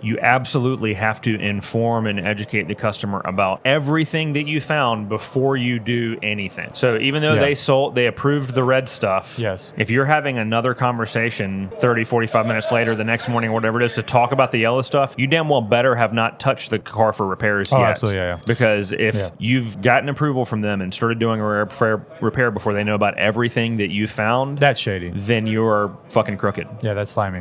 you absolutely have to inform and educate the customer about everything that you found before you do anything. So even though they approved the red stuff, yes. If you're having another conversation 30, 45 minutes later, the next morning, whatever it is, to talk about the yellow stuff, you damn well better have not touched the car for repairs yet. Absolutely, yeah. Because if you've gotten approval from them and started doing a repair before they know about everything that you found, that's shady. Then you're fucking crooked. Yeah, that's slimy.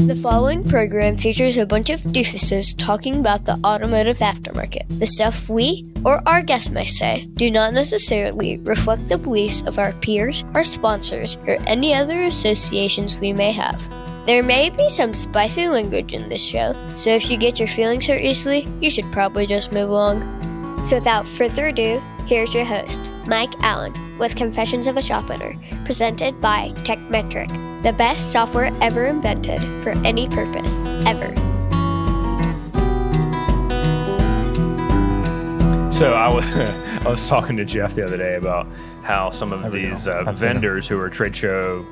The following program features a bunch of doofuses talking about the automotive aftermarket. The stuff we, or our guests may say, do not necessarily reflect the beliefs of our peers, our sponsors, or any other associations we may have. There may be some spicy language in this show, so if you get your feelings hurt easily, you should probably just move along. So without further ado, here's your host, Mike Allen, with Confessions of a Shop Owner, presented by TechMetric, the best software ever invented for any purpose, ever. So I was talking to Jeff the other day about how some of these vendors who are trade show,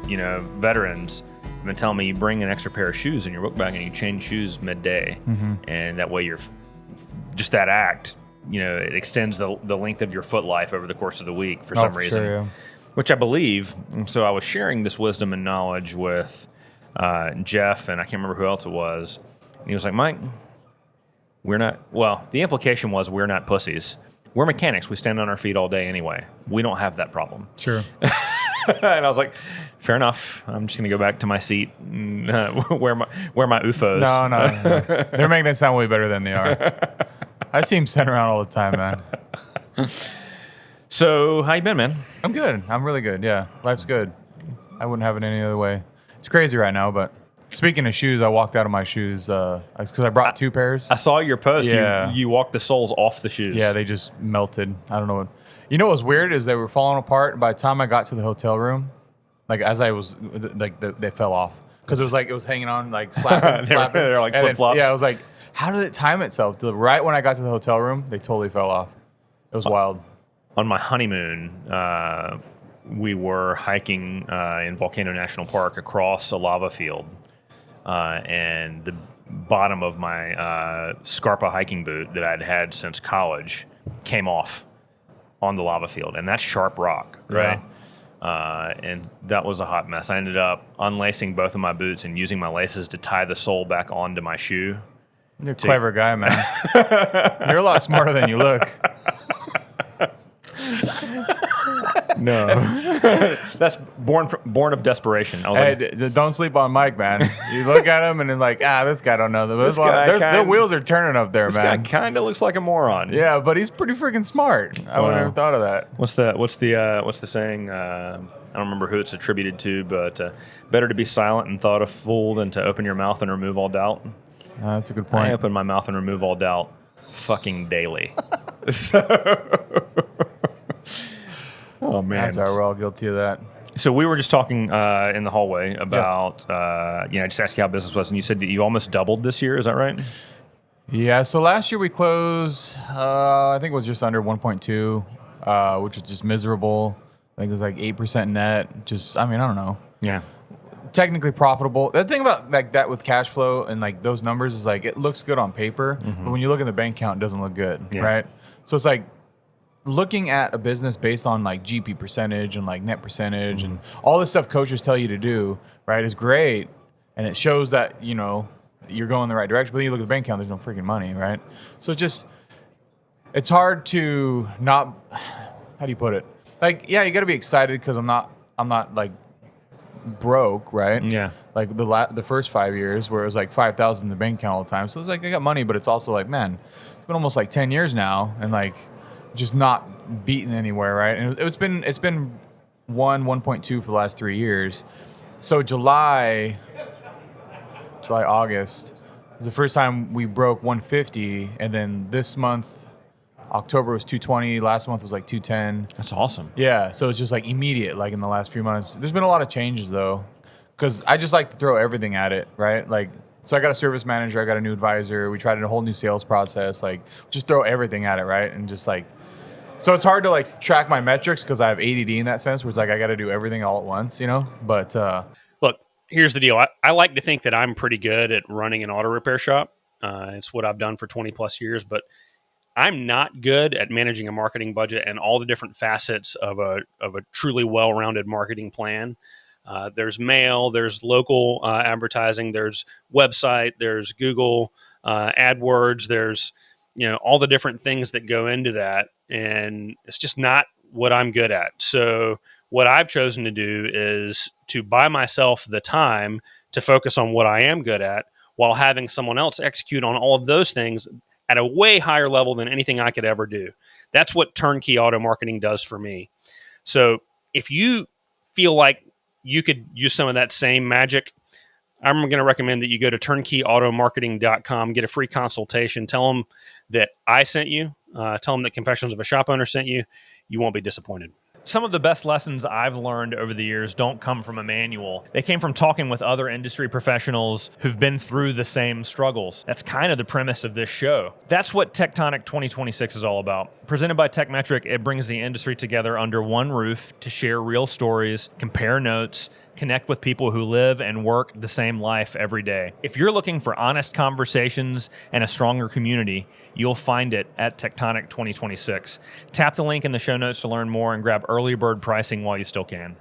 veterans have been telling me you bring an extra pair of shoes in your book bag and you change shoes midday, and that way you're just that act. It extends the length of your foot life over the course of the week for some reason, sure, yeah. Which I believe. And so I was sharing this wisdom and knowledge with Jeff, and I can't remember who else it was. And he was like, Mike, the implication was we're not pussies. We're mechanics. We stand on our feet all day anyway. We don't have that problem. Sure. And I was like, fair enough. I'm just going to go back to my seat and wear my UFOs. No. They're making it sound way better than they are. I see him sent around all the time, man. So, how you been, man? I'm good. I'm really good, yeah. Life's good. I wouldn't have it any other way. It's crazy right now, but speaking of shoes, I walked out of my shoes because I brought two pairs. I saw your post. Yeah. You walked the soles off the shoes. Yeah, they just melted. I don't know what. You know what was weird is they were falling apart. And by the time I got to the hotel room, as I was, they fell off. Because it was hanging on, slapping. They're like flip-flops. Yeah, I was like, how did it time itself? Right when I got to the hotel room, they totally fell off. It was wild. On my honeymoon, we were hiking in Volcano National Park across a lava field. And the bottom of my Scarpa hiking boot that I'd had since college came off on the lava field. And that's sharp rock, right? Yeah. And that was a hot mess. I ended up unlacing both of my boots and using my laces to tie the sole back onto my shoe. You're a clever guy, man. You're a lot smarter than you look. No. That's born of desperation. I was don't sleep on Mike, man. You look at him and then this guy don't know. The wheels are turning up there, man. This guy kind of looks like a moron. Yeah, but he's pretty freaking smart. I would have never thought of that. What's the saying? I don't remember who it's attributed to, but better to be silent and thought a fool than to open your mouth and remove all doubt. That's a good point. I open my mouth and remove all doubt fucking daily. Oh, man. That's how we're all guilty of that. So we were just talking in the hallway about, I just asked you how business was, and you said that you almost doubled this year. Is that right? Yeah. So last year we closed, I think it was just under 1.2, which was just miserable. I think it was like 8% net. I don't know. Yeah. Technically profitable. The thing about that with cash flow and those numbers is it looks good on paper, but when you look at the bank account, it doesn't look good, right? So it's looking at a business based on GP percentage and net percentage and all this stuff coaches tell you to do, right, is great, and it shows that you're going the right direction. But then you look at the bank account, there's no freaking money, right? So it's hard to not. How do you put it? You got to be excited because I'm not broke, right? Yeah. The first 5 years where it was 5,000 in the bank account all the time. So it's I got money, but it's also man, it's been almost 10 years now and just not beaten anywhere, right? And it's been 1.2 for the last 3 years. So July, August was the first time we broke 150, and then this month, October was 220. Last month was 210. That's awesome. Yeah, so it's just immediate, in the last few months. There's been a lot of changes though, because I just like to throw everything at it, right? So I got a service manager, I got a new advisor. We tried a whole new sales process. Just throw everything at it, right? And just so it's hard to track my metrics because I have ADD in that sense, where it's I got to do everything all at once, But look, here's the deal. I like to think that I'm pretty good at running an auto repair shop. It's what I've done for 20 plus years, but I'm not good at managing a marketing budget and all the different facets of a truly well-rounded marketing plan. There's mail, there's local advertising, there's website, there's Google AdWords, there's all the different things that go into that, and it's just not what I'm good at. So what I've chosen to do is to buy myself the time to focus on what I am good at, while having someone else execute on all of those things at a way higher level than anything I could ever do. That's what turnkey auto marketing does for me. So if you feel like you could use some of that same magic, I'm going to recommend that you go to turnkeyautomarketing.com, get a free consultation, tell them that I sent you, tell them that Confessions of a Shop Owner sent you. You won't be disappointed. Some of the best lessons I've learned over the years don't come from a manual. They came from talking with other industry professionals who've been through the same struggles. That's kind of the premise of this show. That's what Tectonic 2026 is all about. Presented by TechMetric, it brings the industry together under one roof to share real stories, compare notes, connect with people who live and work the same life every day. If you're looking for honest conversations and a stronger community, you'll find it at Tectonic 2026. Tap the link in the show notes to learn more and grab early bird pricing while you still can.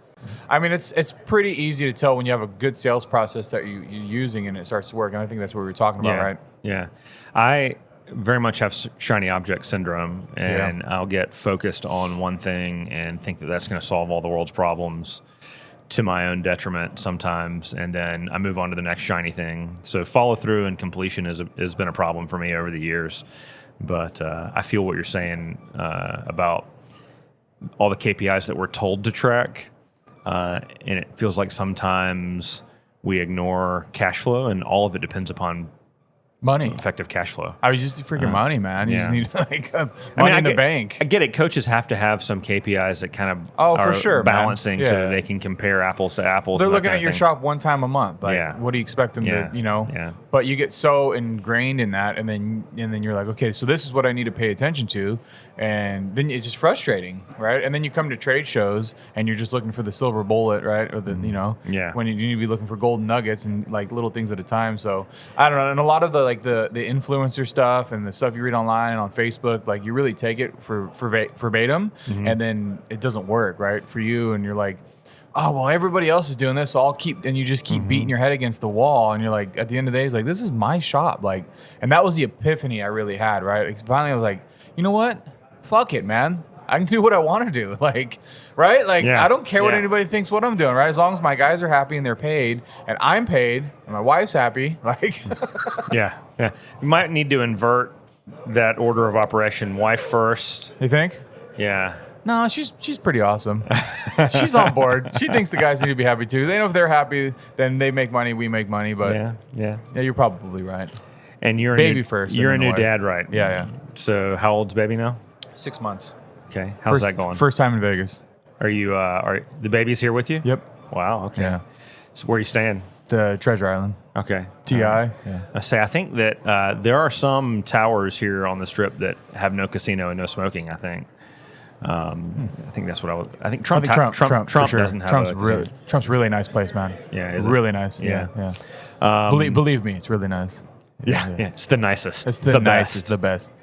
I mean, it's pretty easy to tell when you have a good sales process that you're using and it starts to work. And I think that's what we were talking about, right? Yeah. I very much have shiny object syndrome, and I'll get focused on one thing and think that that's going to solve all the world's problems, to my own detriment sometimes, and then I move on to the next shiny thing. So follow through and completion has been a problem for me over the years. But I feel what you're saying about all the KPIs that we're told to track, and it feels like sometimes we ignore cash flow, and all of it depends upon money, effective cash flow. I was just freaking money, man. You just need money in the bank. I get it. Coaches have to have some KPIs that kind of for sure, balancing so that they can compare apples to apples. They're looking at your shop one time a month. Like, what do you expect them to, Yeah. But you get so ingrained in that, and then you're like, okay, so this is what I need to pay attention to, and then it's just frustrating, right? And then you come to trade shows and you're just looking for the silver bullet, right? Or the when you need to be looking for golden nuggets and like little things at a time. So I don't know. And a lot of the the influencer stuff and the stuff you read online and on Facebook, like you really take it for verbatim, and then it doesn't work, right, for you, and you're like, oh well, everybody else is doing this, so I'll keep, and you just keep beating your head against the wall, and you're like, at the end of the day, it's like, this is my shop, like, and that was the epiphany I really had, right? Finally, I was like, you know what, fuck it, man. I can do what I want to do, like, right? Like, I don't care what anybody thinks what I'm doing, right? As long as my guys are happy and they're paid, and I'm paid, and my wife's happy, like. Yeah. You might need to invert that order of operation. Wife first. You think? Yeah. No, she's pretty awesome. She's on board. She thinks the guys need to be happy too. They know if they're happy, then they make money, we make money. But yeah, you're probably right. And you're baby first. You're a new dad, right? Yeah. So how old's baby now? 6 months. Okay. How's that going? First time in Vegas. Are you? Are the baby's here with you? Yep. Wow. Okay. Yeah. So where are you staying? The Treasure Island. Okay. TI. Yeah. I think that there are some towers here on the Strip that have no casino and no smoking. I think that's what I think Trump sure. doesn't have Trump's really nice place, man. Yeah. It's really nice. Yeah. Believe me, it's really nice. Yeah. It's the nicest. It's the nicest. The best.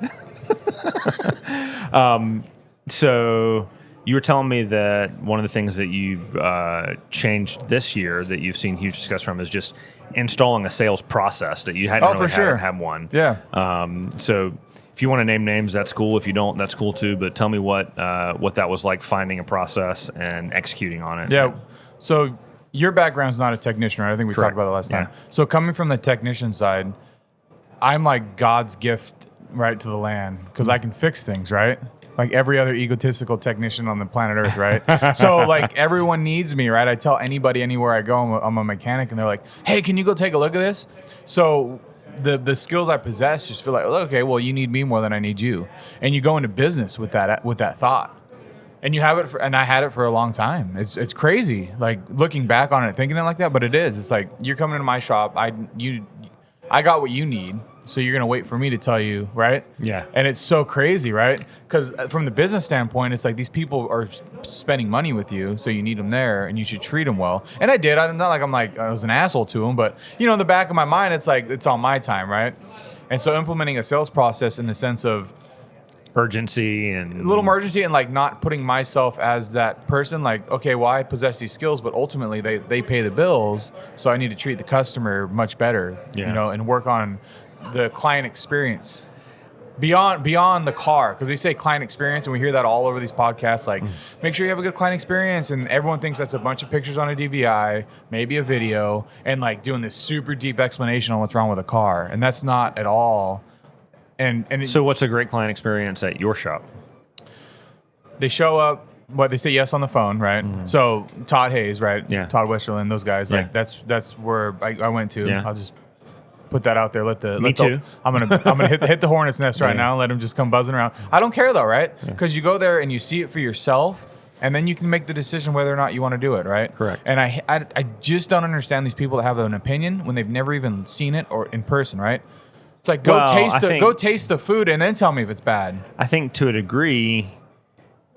So you were telling me that one of the things that you've changed this year that you've seen huge success from is just installing a sales process that you hadn't had one. Yeah. So if you want to name names, that's cool. If you don't, that's cool too. But tell me what that was like, finding a process and executing on it. Yeah. So your background's not a technician, right? I think we talked about it last time. So coming from the technician side, I'm like God's gift, right, to the land, because I can fix things, right? Like every other egotistical technician on the planet Earth, right? So like everyone needs me, right? I tell anybody anywhere I go, I'm a mechanic, and they're like, hey, can you go take a look at this? So the skills I possess just feel like, okay, well, you need me more than I need you. And you go into business with that thought. And you have it and I had it for a long time. It's crazy, like looking back on it, thinking it like that, but it is. It's like, you're coming into my shop, I got what you need. so you're going to wait for me to tell you, right? Yeah. And it's so crazy, right? Because from the business standpoint, it's like these people are spending money with you, so you need them there, and you should treat them well. And I did. I'm not like I was an asshole to them, but in the back of my mind, it's like it's on my time, right? And so implementing a sales process in the sense of urgency and a little emergency, and like not putting myself as that person, like, okay, well, I possess these skills, but ultimately they pay the bills, so I need to treat the customer much better, and work on the client experience beyond the car, because they say client experience, and we hear that all over these podcasts, like make sure you have a good client experience, and everyone thinks that's a bunch of pictures on a DVI, maybe a video, and like doing this super deep explanation on what's wrong with a car, and that's not at all. And so what's a great client experience at your shop? They show up, they say yes on the phone, right? Mm-hmm. So Todd Hayes, right? Yeah. Todd Westerland, those guys, like that's where I went to. Yeah. I'll just put that out there. Me too. I'm gonna hit the hornet's nest right now and let them just come buzzing around. I don't care though, right? Because you go there and you see it for yourself, and then you can make the decision whether or not you want to do it, right? Correct. And I just don't understand these people that have an opinion when they've never even seen it or in person, right? It's like go taste the food and then tell me if it's bad. I think to a degree,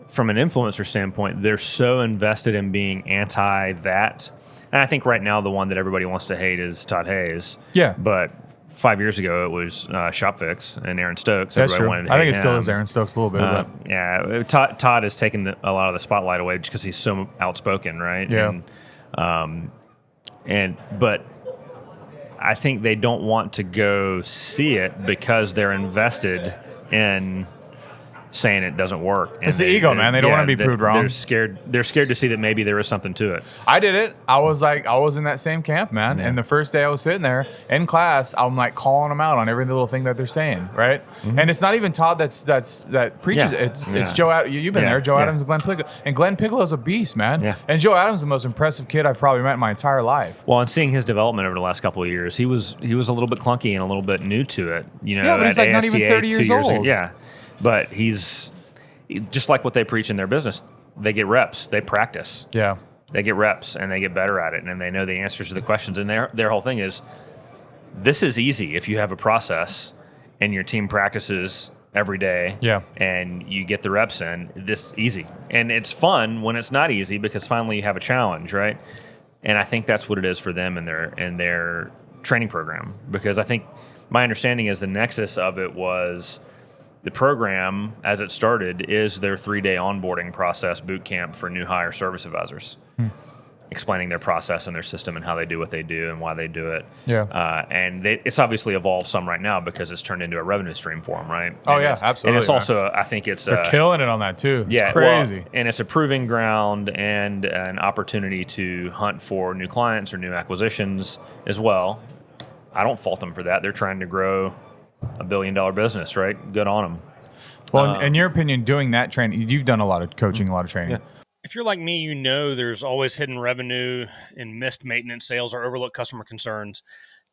from an influencer standpoint, they're so invested in being anti that. And I think right now the one that everybody wants to hate is Todd Hayes. Yeah. But 5 years ago it was ShopFix and Aaron Stokes. That's true. Wanted to I think hate it still him. is Aaron Stokes a little bit. But. Yeah. Todd has taken a lot of the spotlight away just because he's so outspoken, right? Yeah. But I think they don't want to go see it because they're invested in saying it doesn't work. It's the ego, man. They don't want to be proved wrong. They're scared to see that maybe there is something to it. I did it. I was in that same camp, man. Yeah. And the first day I was sitting there in class, I'm like calling them out on every little thing that they're saying, right? Mm-hmm. And it's not even Todd that preaches. Yeah. It's Joe. You've been there, Joe Adams and Glenn Piccolo. And Glenn Piccolo's a beast, man. Yeah. And Joe Adams is the most impressive kid I've probably met in my entire life. Well, and seeing his development over the last couple of years, he was a little bit clunky and a little bit new to it. Yeah, but he's like not even 30 years old. Yeah, but he's just like what they preach in their business. They get reps. They practice. Yeah. They get reps and they get better at it, and they know the answers to the questions. And their whole thing is, this is easy if you have a process and your team practices every day. Yeah. And you get the reps in. This is easy, and it's fun when it's not easy because finally you have a challenge, right? And I think that's what it is for them in their training program, because I think my understanding is the nexus of it was. The program, as it started, is their 3-day onboarding process boot camp for new hire service advisors, explaining their process and their system and how they do what they do and why they do it. Yeah. And it's obviously evolved some right now because it's turned into a revenue stream for them, right? Oh, yeah, absolutely. And it's also, I think it's... They're killing it on that, too. It's yeah, crazy. Well, and it's a proving ground and an opportunity to hunt for new clients or new acquisitions as well. I don't fault them for that. They're trying to grow $1 billion business, right? Good on them. Well, in your opinion, doing that training, you've done a lot of coaching, a lot of training. Yeah. If you're like me, there's always hidden revenue in missed maintenance sales or overlooked customer concerns.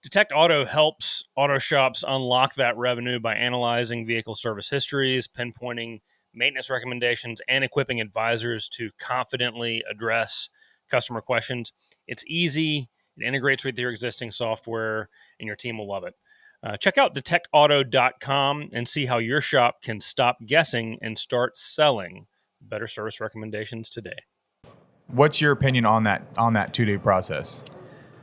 Detect Auto helps auto shops unlock that revenue by analyzing vehicle service histories, pinpointing maintenance recommendations, and equipping advisors to confidently address customer questions. It's easy. It integrates with your existing software, and your team will love it. Check out detectauto.com and see how your shop can stop guessing and start selling better service recommendations today. What's your opinion on that 2-day process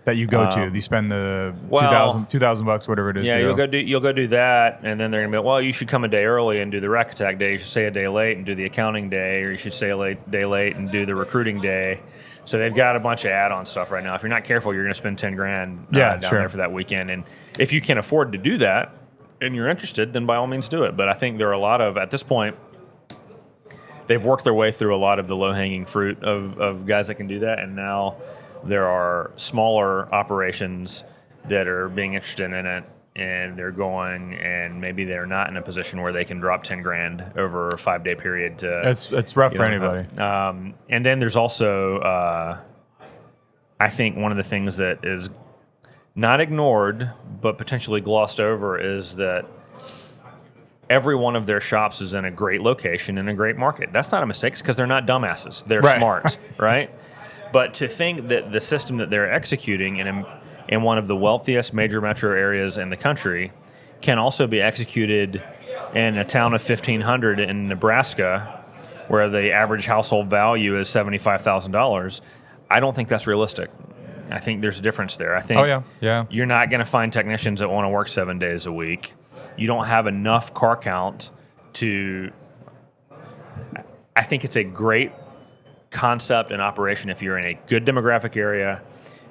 that you go to? You spend the $2,000, whatever it is. Yeah, you'll go do that, and then they're gonna be like, well, you should come a day early and do the rec attack day. You should stay a day late and do the accounting day, or you should stay a day late and do the recruiting day. So they've got a bunch of add-on stuff right now. If you're not careful, you're going to spend $10,000 down there for that weekend. And if you can afford to do that and you're interested, then by all means do it. But I think there are a lot of, at this point, they've worked their way through a lot of the low-hanging fruit of guys that can do that. And now there are smaller operations that are being interested in it, and they're going, and maybe they're not in a position where they can drop $10,000 over a 5-day period. It's rough for anybody. And then there's also, I think one of the things that is not ignored but potentially glossed over is that every one of their shops is in a great location in a great market. That's not a mistake because they're not dumbasses. They're smart, right? But to think that the system that they're executing in one of the wealthiest major metro areas in the country can also be executed in a town of 1,500 in Nebraska, where the average household value is $75,000. I don't think that's realistic. I think there's a difference there. I think you're not going to find technicians that want to work 7 days a week. You don't have enough car count to. I think it's a great concept and operation if you're in a good demographic area,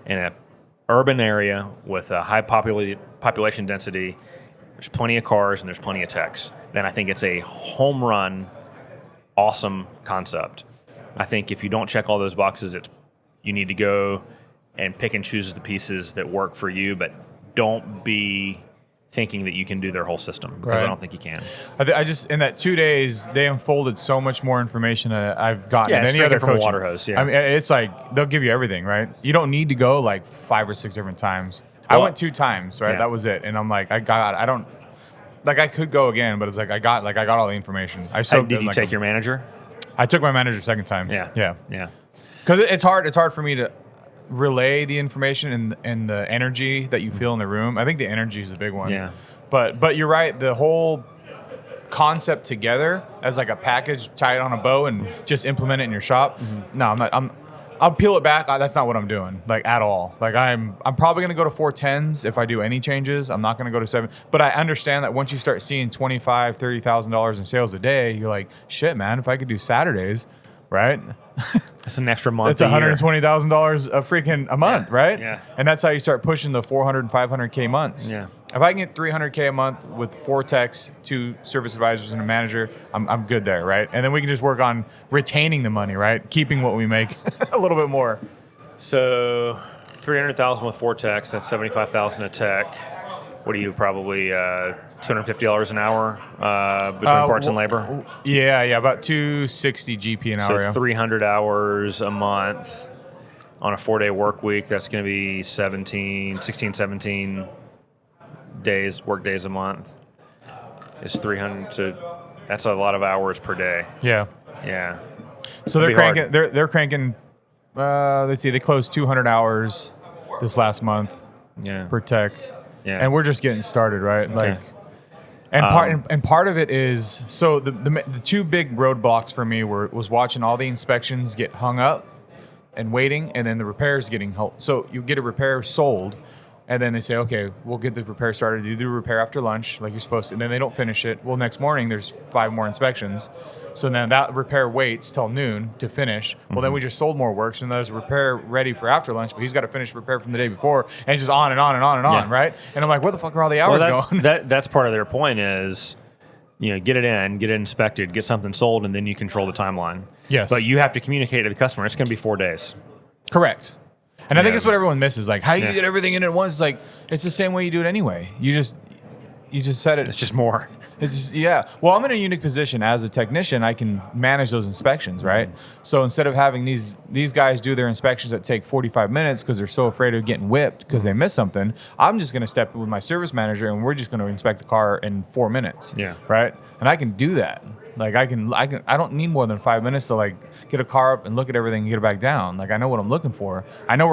in an urban area with a high population density. There's plenty of cars and there's plenty of techs. Then I think it's a home run, awesome concept. I think if you don't check all those boxes, you need to go and pick and choose the pieces that work for you, but don't be thinking that you can do their whole system, because I don't think you can. I just in that 2 days they unfolded so much more information than I've gotten in any other from coaching. A water hose. Yeah, I mean, it's like they'll give you everything, right? You don't need to go like 5 or 6 different times. I went 2 times, right? Yeah. That was it, and I'm like, I could go again, but it's like I got all the information. Did you take your manager? I took my manager second time. Yeah. Because it's hard for me to relay the information and the energy that you feel in the room. I think the energy is a big one. Yeah. But you're right. The whole concept together as like a package, tie it on a bow and just implement it in your shop. Mm-hmm. No, I'm not. I'll peel it back. That's not what I'm doing, like at all. Like I'm probably going to go to 410s if I do any changes. I'm not going to go to 7. But I understand that once you start seeing $25,000, $30,000 in sales a day, you're like, shit, man. If I could do Saturdays, right? It's an extra month. It's $120,000 a month, right? Yeah. And that's how you start pushing the 400 and 500K months. Yeah. If I can get $300K a month with 4 techs, 2 service advisors, and a manager, I'm good there, right? And then we can just work on retaining the money, right? Keeping what we make a little bit more. So $300,000 with 4 techs, that's $75,000 a tech. What are you, probably $250 an hour between parts and labor? Yeah, about $260 GP an hour. So 300 hours a month on a 4-day work week. That's going to be 17 work days a month. It's 300. So that's a lot of hours per day. Yeah. So It'd they're cranking. Let's see, they closed 200 hours this last month. Per tech. Yeah. And we're just getting started, right? Okay. And part of it is, so the 2 big roadblocks for me was watching all the inspections get hung up and waiting, and then the repairs getting held. So you get a repair sold, and then they say, okay, we'll get the repair started. You do a repair after lunch like you're supposed to, and then they don't finish it. Well, next morning there's 5 more inspections. So then that repair waits till noon to finish. Well, then we just sold more work. So there's a repair ready for after lunch, but he's got to finish repair from the day before, and it's just on and on and on and on, right? And I'm like, where the fuck are all the hours going? That's part of their point is, get it in, get it inspected, get something sold, and then you control the timeline. Yes. But you have to communicate to the customer. It's going to be 4 days. Correct. And I think that's what everyone misses. Like, how you get everything in at once? Like, it's the same way you do it anyway. You just said it. It's just more. Well, I'm in a unique position as a technician. I can manage those inspections, right? So instead of having these guys do their inspections that take 45 minutes because they're so afraid of getting whipped because they missed something, I'm just going to step in with my service manager and we're just going to inspect the car in 4 minutes. Yeah. Right. And I can do that. Like I don't need more than 5 minutes to like get a car up and look at everything and get it back down. Like I know what I'm looking for. I know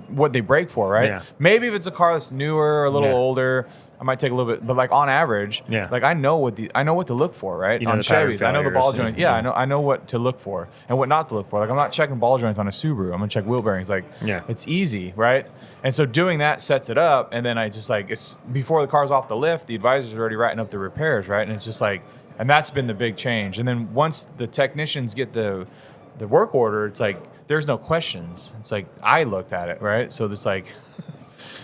what they break for, right? Yeah. Maybe if it's a car that's newer, a little older, I might take a little bit, but like on average, like I know what to look for, right? On Chevys, I know the ball joint. Yeah, I know what to look for and what not to look for. Like I'm not checking ball joints on a Subaru. I'm gonna check wheel bearings. Like it's easy, right? And so doing that sets it up, and then I just like it's before the car's off the lift, the advisors are already writing up the repairs, right? And it's just like, and that's been the big change. And then once the technicians get the work order, it's like there's no questions. It's like I looked at it, right? So it's like.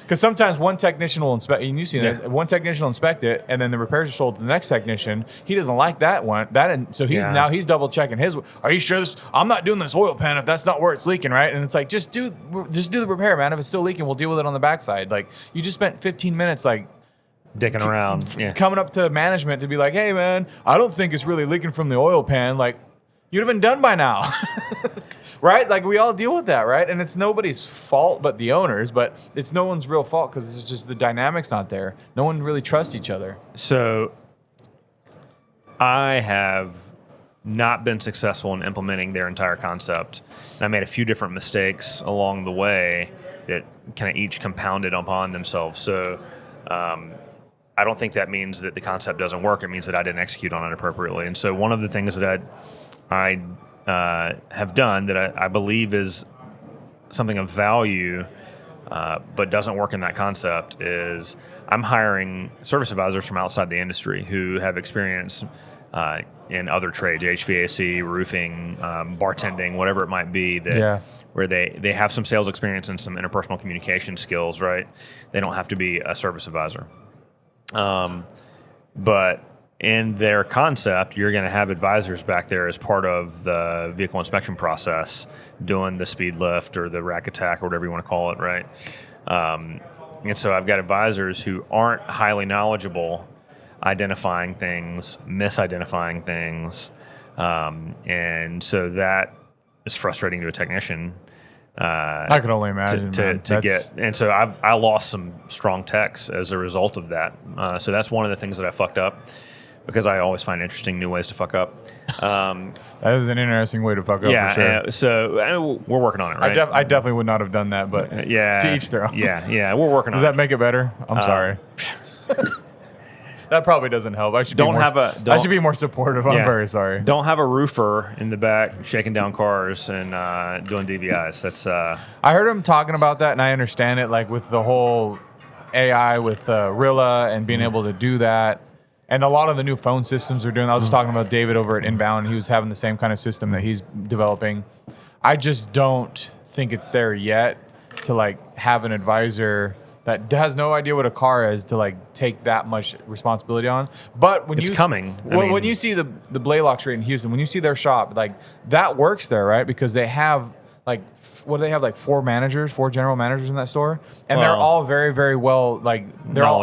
Because sometimes one technician will inspect, and you see that one technician will inspect it, and then the repairs are sold to the next technician. He doesn't like that one. So he's double checking his. Are you sure this? I'm not doing this oil pan if that's not where it's leaking, right? And it's like just do the repair, man. If it's still leaking, we'll deal with it on the backside. Like you just spent 15 minutes like dicking around, coming up to management to be like, hey man, I don't think it's really leaking from the oil pan. Like you'd have been done by now. Right? Like we all deal with that, right? And it's nobody's fault but the owners, but it's no one's real fault because it's just the dynamic's not there. No one really trusts each other. So I have not been successful in implementing their entire concept. And I made a few different mistakes along the way that kind of each compounded upon themselves. So I don't think that means that the concept doesn't work. It means that I didn't execute on it appropriately. And so one of the things that I have done that I believe is something of value, but doesn't work in that concept, is I'm hiring service advisors from outside the industry who have experience in other trades, HVAC, roofing, bartending, whatever it might be, where they have some sales experience and some interpersonal communication skills, right? They don't have to be a service advisor. But in their concept, you're going to have advisors back there as part of the vehicle inspection process doing the speed lift or the rack attack or whatever you want to call it, right? And so I've got advisors who aren't highly knowledgeable identifying things, misidentifying things. And so that is frustrating to a technician. I can only imagine to get, and so I lost some strong techs as a result of that. So that's one of the things that I fucked up, because I always find interesting new ways to fuck up. That is an interesting way to fuck up. Yeah, for sure. So we're working on it, right? I definitely would not have done that, but to each their own. Yeah, we're working on it. Does that make it better? I'm sorry. That probably doesn't help. I should be more supportive. I'm very sorry. Don't have a roofer in the back shaking down cars and doing DVIs. That's. I heard him talking about that, and I understand it. Like with the whole AI with Rilla and being able to do that, and a lot of the new phone systems are doing. I was just talking about David over at Inbound. He was having the same kind of system that he's developing. I just don't think it's there yet to like have an advisor that has no idea what a car is to like take that much responsibility on. But when it's coming. When you see the Blaylock Street in Houston, when you see their shop, like that works there, right? Because they have like, what do they have, like four general managers in that store, and they're all very, very well, like they're all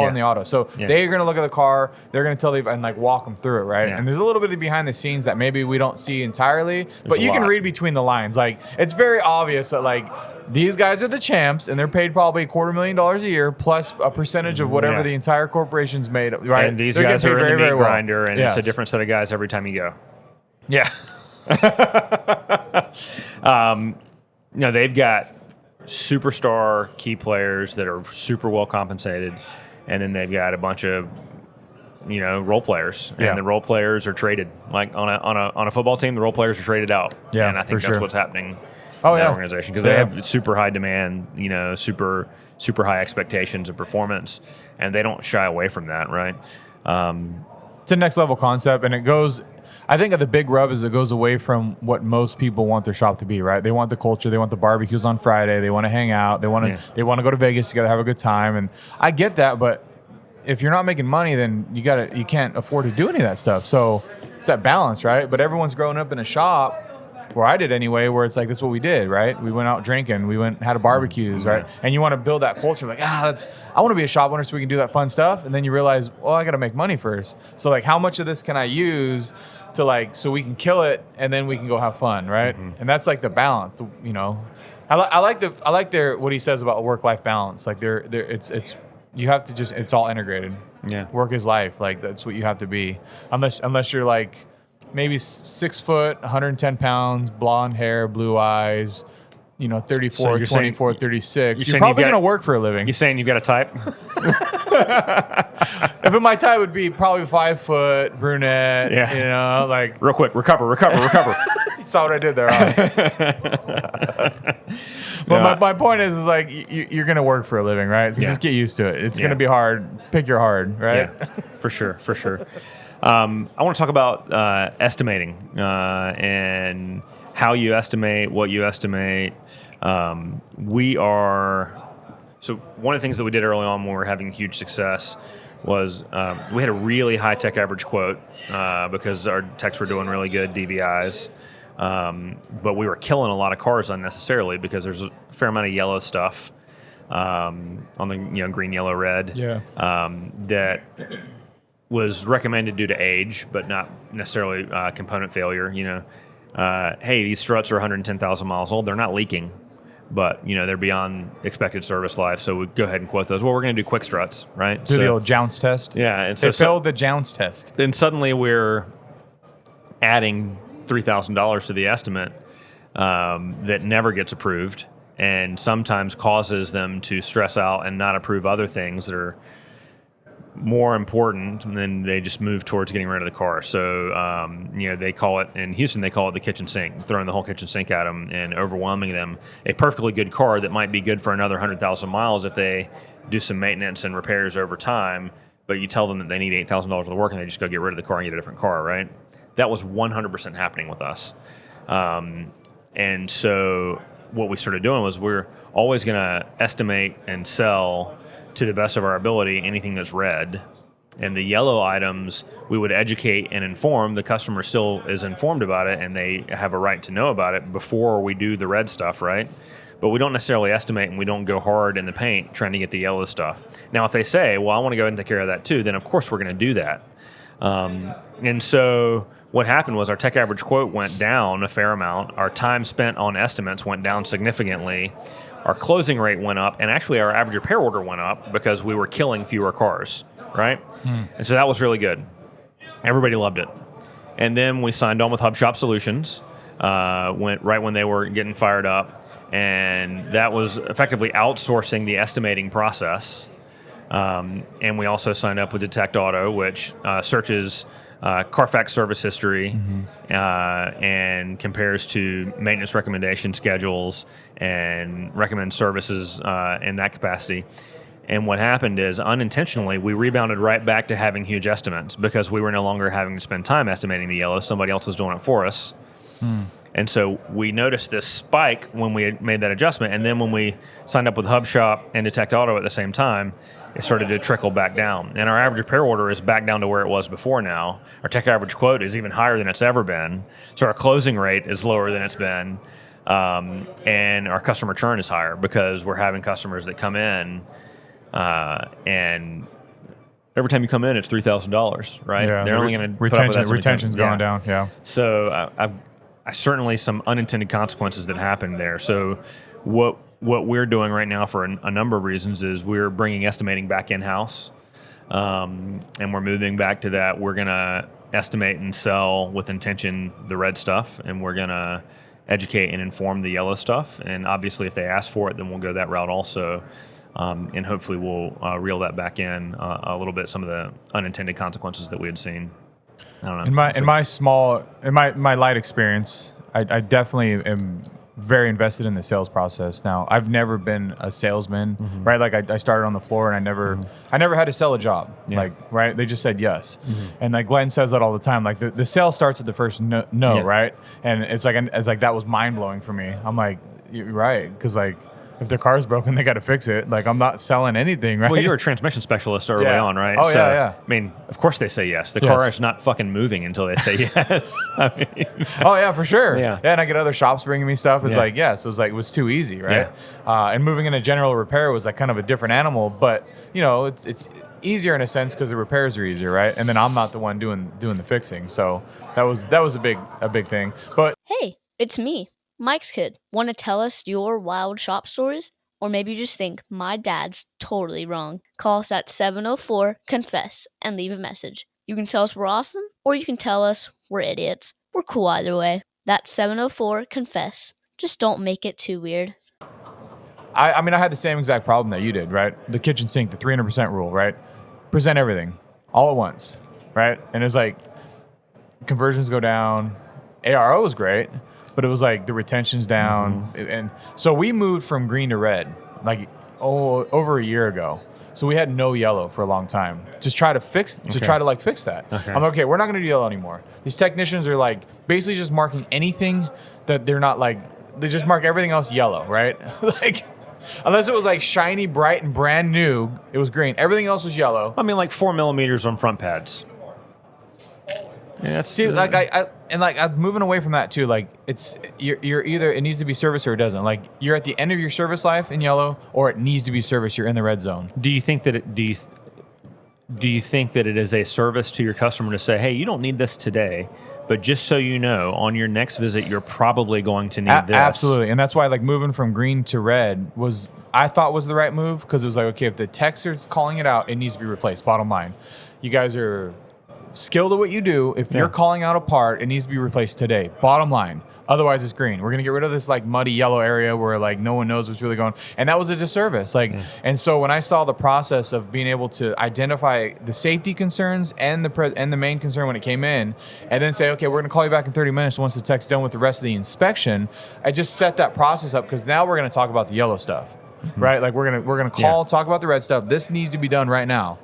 in the auto. So they're going to look at the car, they're going to tell you and like walk them through it, right? Yeah. And there's a little bit of behind the scenes that maybe we don't see entirely, but you can read between the lines. Like it's very obvious that like these guys are the champs, and they're paid probably $250,000 a year plus a percentage of whatever the entire corporation's made, right? And these guys are in the meat grinder, and it's a different set of guys every time you go. Yeah. They've got superstar key players that are super well compensated, and then they've got a bunch of role players, and the role players are traded. Like on a football team, the role players are traded out. Yeah, and I think that's what's happening. In that organization, because they have super high demand, super high expectations of performance, and they don't shy away from that, right? It's a next level concept, and it goes. I think the big rub is it goes away from what most people want their shop to be, right? They want the culture, they want the barbecues on Friday, they want to hang out, they want to go to Vegas together, have a good time, and I get that, but if you're not making money, then you can't afford to do any of that stuff. So it's that balance, right? But everyone's growing up in a shop, where I did anyway, where it's like, that's what we did, right? We went out drinking, we went and had a barbecues, right? And you want to build that culture, like, I want to be a shop owner so we can do that fun stuff. And then you realize, well, I got to make money first. So like, how much of this can I use to like, so we can kill it and then we can go have fun, right? Mm-hmm. And that's like the balance, I like what he says about work-life balance. Like it's you have to just, it's all integrated. Yeah. Work is life. Like that's what you have to be. Unless you're like, maybe 6 foot, 110 pounds, blonde hair, blue eyes, 34, 24, 36. You're probably going to work for a living. You saying you've got a type? If my type would be probably 5 foot, brunette, like... Real quick, recover. You saw what I did there, huh? But my point is like, you're going to work for a living, right? So just get used to it. It's going to be hard. Pick your hard, right? Yeah, for sure. I want to talk about estimating and how you estimate, what you estimate. So one of the things that we did early on when we were having huge success was we had a really high-tech average quote because our techs were doing really good DVIs. But we were killing a lot of cars unnecessarily because there's a fair amount of yellow stuff on the green, yellow, red that was recommended due to age, but not necessarily component failure. Hey, these struts are 110,000 miles old. They're not leaking, but they're beyond expected service life. So we go ahead and quote those. Well, we're going to do quick struts, right? Do the old Jounce test. Yeah, and they failed the Jounce test. Then suddenly we're adding $3,000 to the estimate that never gets approved, and sometimes causes them to stress out and not approve other things that are more important, and then they just move towards getting rid of the car. So, they call it, in Houston, they call it the kitchen sink, throwing the whole kitchen sink at them and overwhelming them. A perfectly good car that might be good for another 100,000 miles if they do some maintenance and repairs over time, but you tell them that they need $8,000 worth of work and they just go get rid of the car and get a different car, right? That was 100% happening with us. And so what we started doing was we're always going to estimate and sell to the best of our ability anything that's red. And the yellow items, we would educate and inform. The customer still is informed about it, and they have a right to know about it before we do the red stuff, right? But we don't necessarily estimate, and we don't go hard in the paint trying to get the yellow stuff. Now, if they say, well, I want to go ahead and take care of that too, then of course we're going to do that. And so what happened was our tech average quote went down a fair amount. Our time spent on estimates went down significantly. Our closing rate went up, and actually our average repair order went up because we were killing fewer cars, right? And so that was really good. Everybody loved it. And then we signed on with HubShop Solutions, went right when they were getting fired up, and that was effectively outsourcing the estimating process. And we also signed up with Detect Auto, which searches Carfax service history and compares to maintenance recommendation schedules and recommends services in that capacity. And what happened is, unintentionally, we rebounded right back to having huge estimates because we were no longer having to spend time estimating the yellow. Somebody else was doing it for us. And so we noticed this spike when we had made that adjustment. And then when we signed up with HubShop and Detect Auto at the same time, it started to trickle back down. And our average repair order is back down to where it was before now. Our tech average quote is even higher than it's ever been. So our closing rate is lower than it's been. And our customer churn is higher because we're having customers that come in and every time you come in, it's $3,000, right? Yeah, they're only going to put up with that. Retention's going down, yeah. So I certainly some unintended consequences that happened there. So what we're doing right now for a number of reasons is we're bringing estimating back in-house, and we're moving back to that. We're going to estimate and sell with intention the red stuff, and we're going to educate and inform the yellow stuff. And obviously, if they ask for it, then we'll go that route also. And hopefully we'll reel that back in a little bit, some of the unintended consequences that we had seen. I don't know. In my light experience, I definitely am very invested in the sales process. Now, I've never been a salesman, right? Like I started on the floor and I never had to sell a job. Yeah. Like, right? They just said yes. And like Glenn says that all the time. Like the sale starts at the first no, Yeah. right? And it's like that was mind blowing for me. I'm like, you're right, because like, if their car's broken, they got to fix it. Like, I'm not selling anything, right? Well, you're a transmission specialist early on, right? Oh, yeah. I mean, of course they say yes. The car is not fucking moving until they say yes. I mean, oh, yeah, for sure. Yeah. And I get other shops bringing me stuff. It's like, so it's like, it was too easy, right? Yeah. And moving into general repair was like kind of a different animal, but, you know, it's easier in a sense because the repairs are easier, right? And then I'm not the one doing the fixing. So that was a big thing. But hey, it's me, Mike's kid. Want to tell us your wild shop stories? Or maybe you just think my dad's totally wrong. Call us at 704-CONFESS and leave a message. You can tell us we're awesome, or you can tell us we're idiots. We're cool either way. That's 704-CONFESS. Just don't make it too weird. I mean, I had the same exact problem that you did, right? The kitchen sink, the 300% rule, right? Present everything all at once, right? And it's like conversions go down. ARO is great, but it was like the retention's down. And so we moved from green to red like over a year ago. So we had no yellow for a long time. Just try to fix that. Okay. I'm like, okay, we're not going to do yellow anymore. These technicians are like basically just marking anything that they're not like, they just mark everything else yellow, right? Like, unless it was like shiny, bright, and brand new, it was green. Everything else was yellow. I mean, like 4 millimeters on front pads. Yeah, see, like I'm moving away from that too. Like you're either it needs to be serviced or it doesn't. Like you're at the end of your service life in yellow, or it needs to be serviced. You're in the red zone. Do you think that do you think that it is a service to your customer to say, hey, you don't need this today, but just so you know, on your next visit, you're probably going to need this. Absolutely, and that's why like moving from green to red I thought was the right move, because it was like, okay, if the techs are calling it out, it needs to be replaced. Bottom line, you guys are skilled at what you do. If you're calling out a part, it needs to be replaced today. Bottom line. Otherwise, it's green. We're going to get rid of this like muddy yellow area where like no one knows what's really going on. And that was a disservice. Like, and so when I saw the process of being able to identify the safety concerns and the main concern when it came in, and then say, okay, we're going to call you back in 30 minutes once the tech's done with the rest of the inspection, I just set that process up because now we're going to talk about the yellow stuff, right? Like we're gonna call, talk about the red stuff. This needs to be done right now.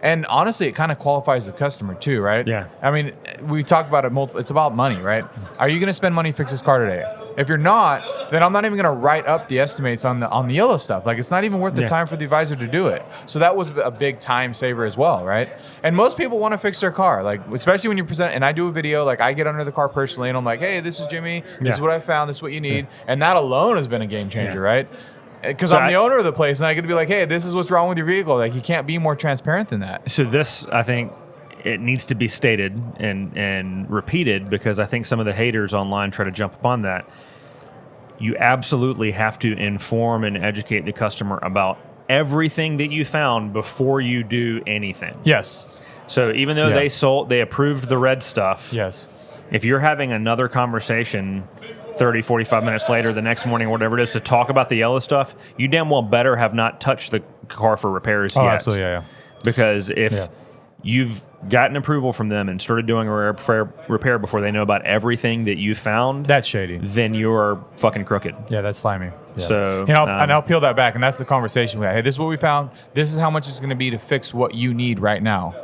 And honestly, it kind of qualifies the customer too, right? Yeah. I mean, we talk about it it's about money, right? Are you going to spend money to fix this car today? If you're not, then I'm not even going to write up the estimates on the yellow stuff. Like, it's not even worth the time for the advisor to do it. So that was a big time saver as well, right? And most people want to fix their car, like, especially when you present. And I do a video, like, I get under the car personally, and I'm like, hey, this is Jimmy. This is what I found. This is what you need. And that alone has been a game changer, right? Because I'm the owner of the place, and I get to be like, hey, this is what's wrong with your vehicle. Like, you can't be more transparent than that. So this, I think, it needs to be stated and repeated, because I think some of the haters online try to jump upon that. You absolutely have to inform and educate the customer about everything that you found before you do anything. Yes. So even though they approved the red stuff. Yes. If you're having another conversation 30, 45 minutes later, the next morning, whatever it is, to talk about the yellow stuff, you damn well better have not touched the car for repairs yet. Absolutely, yeah. Because if you've gotten approval from them and started doing a repair before they know about everything that you found, that's shady. Then you're fucking crooked. Yeah, that's slimy. Yeah. So, and I'll peel that back, and that's the conversation we had. Hey, this is what we found. This is how much it's going to be to fix what you need right now.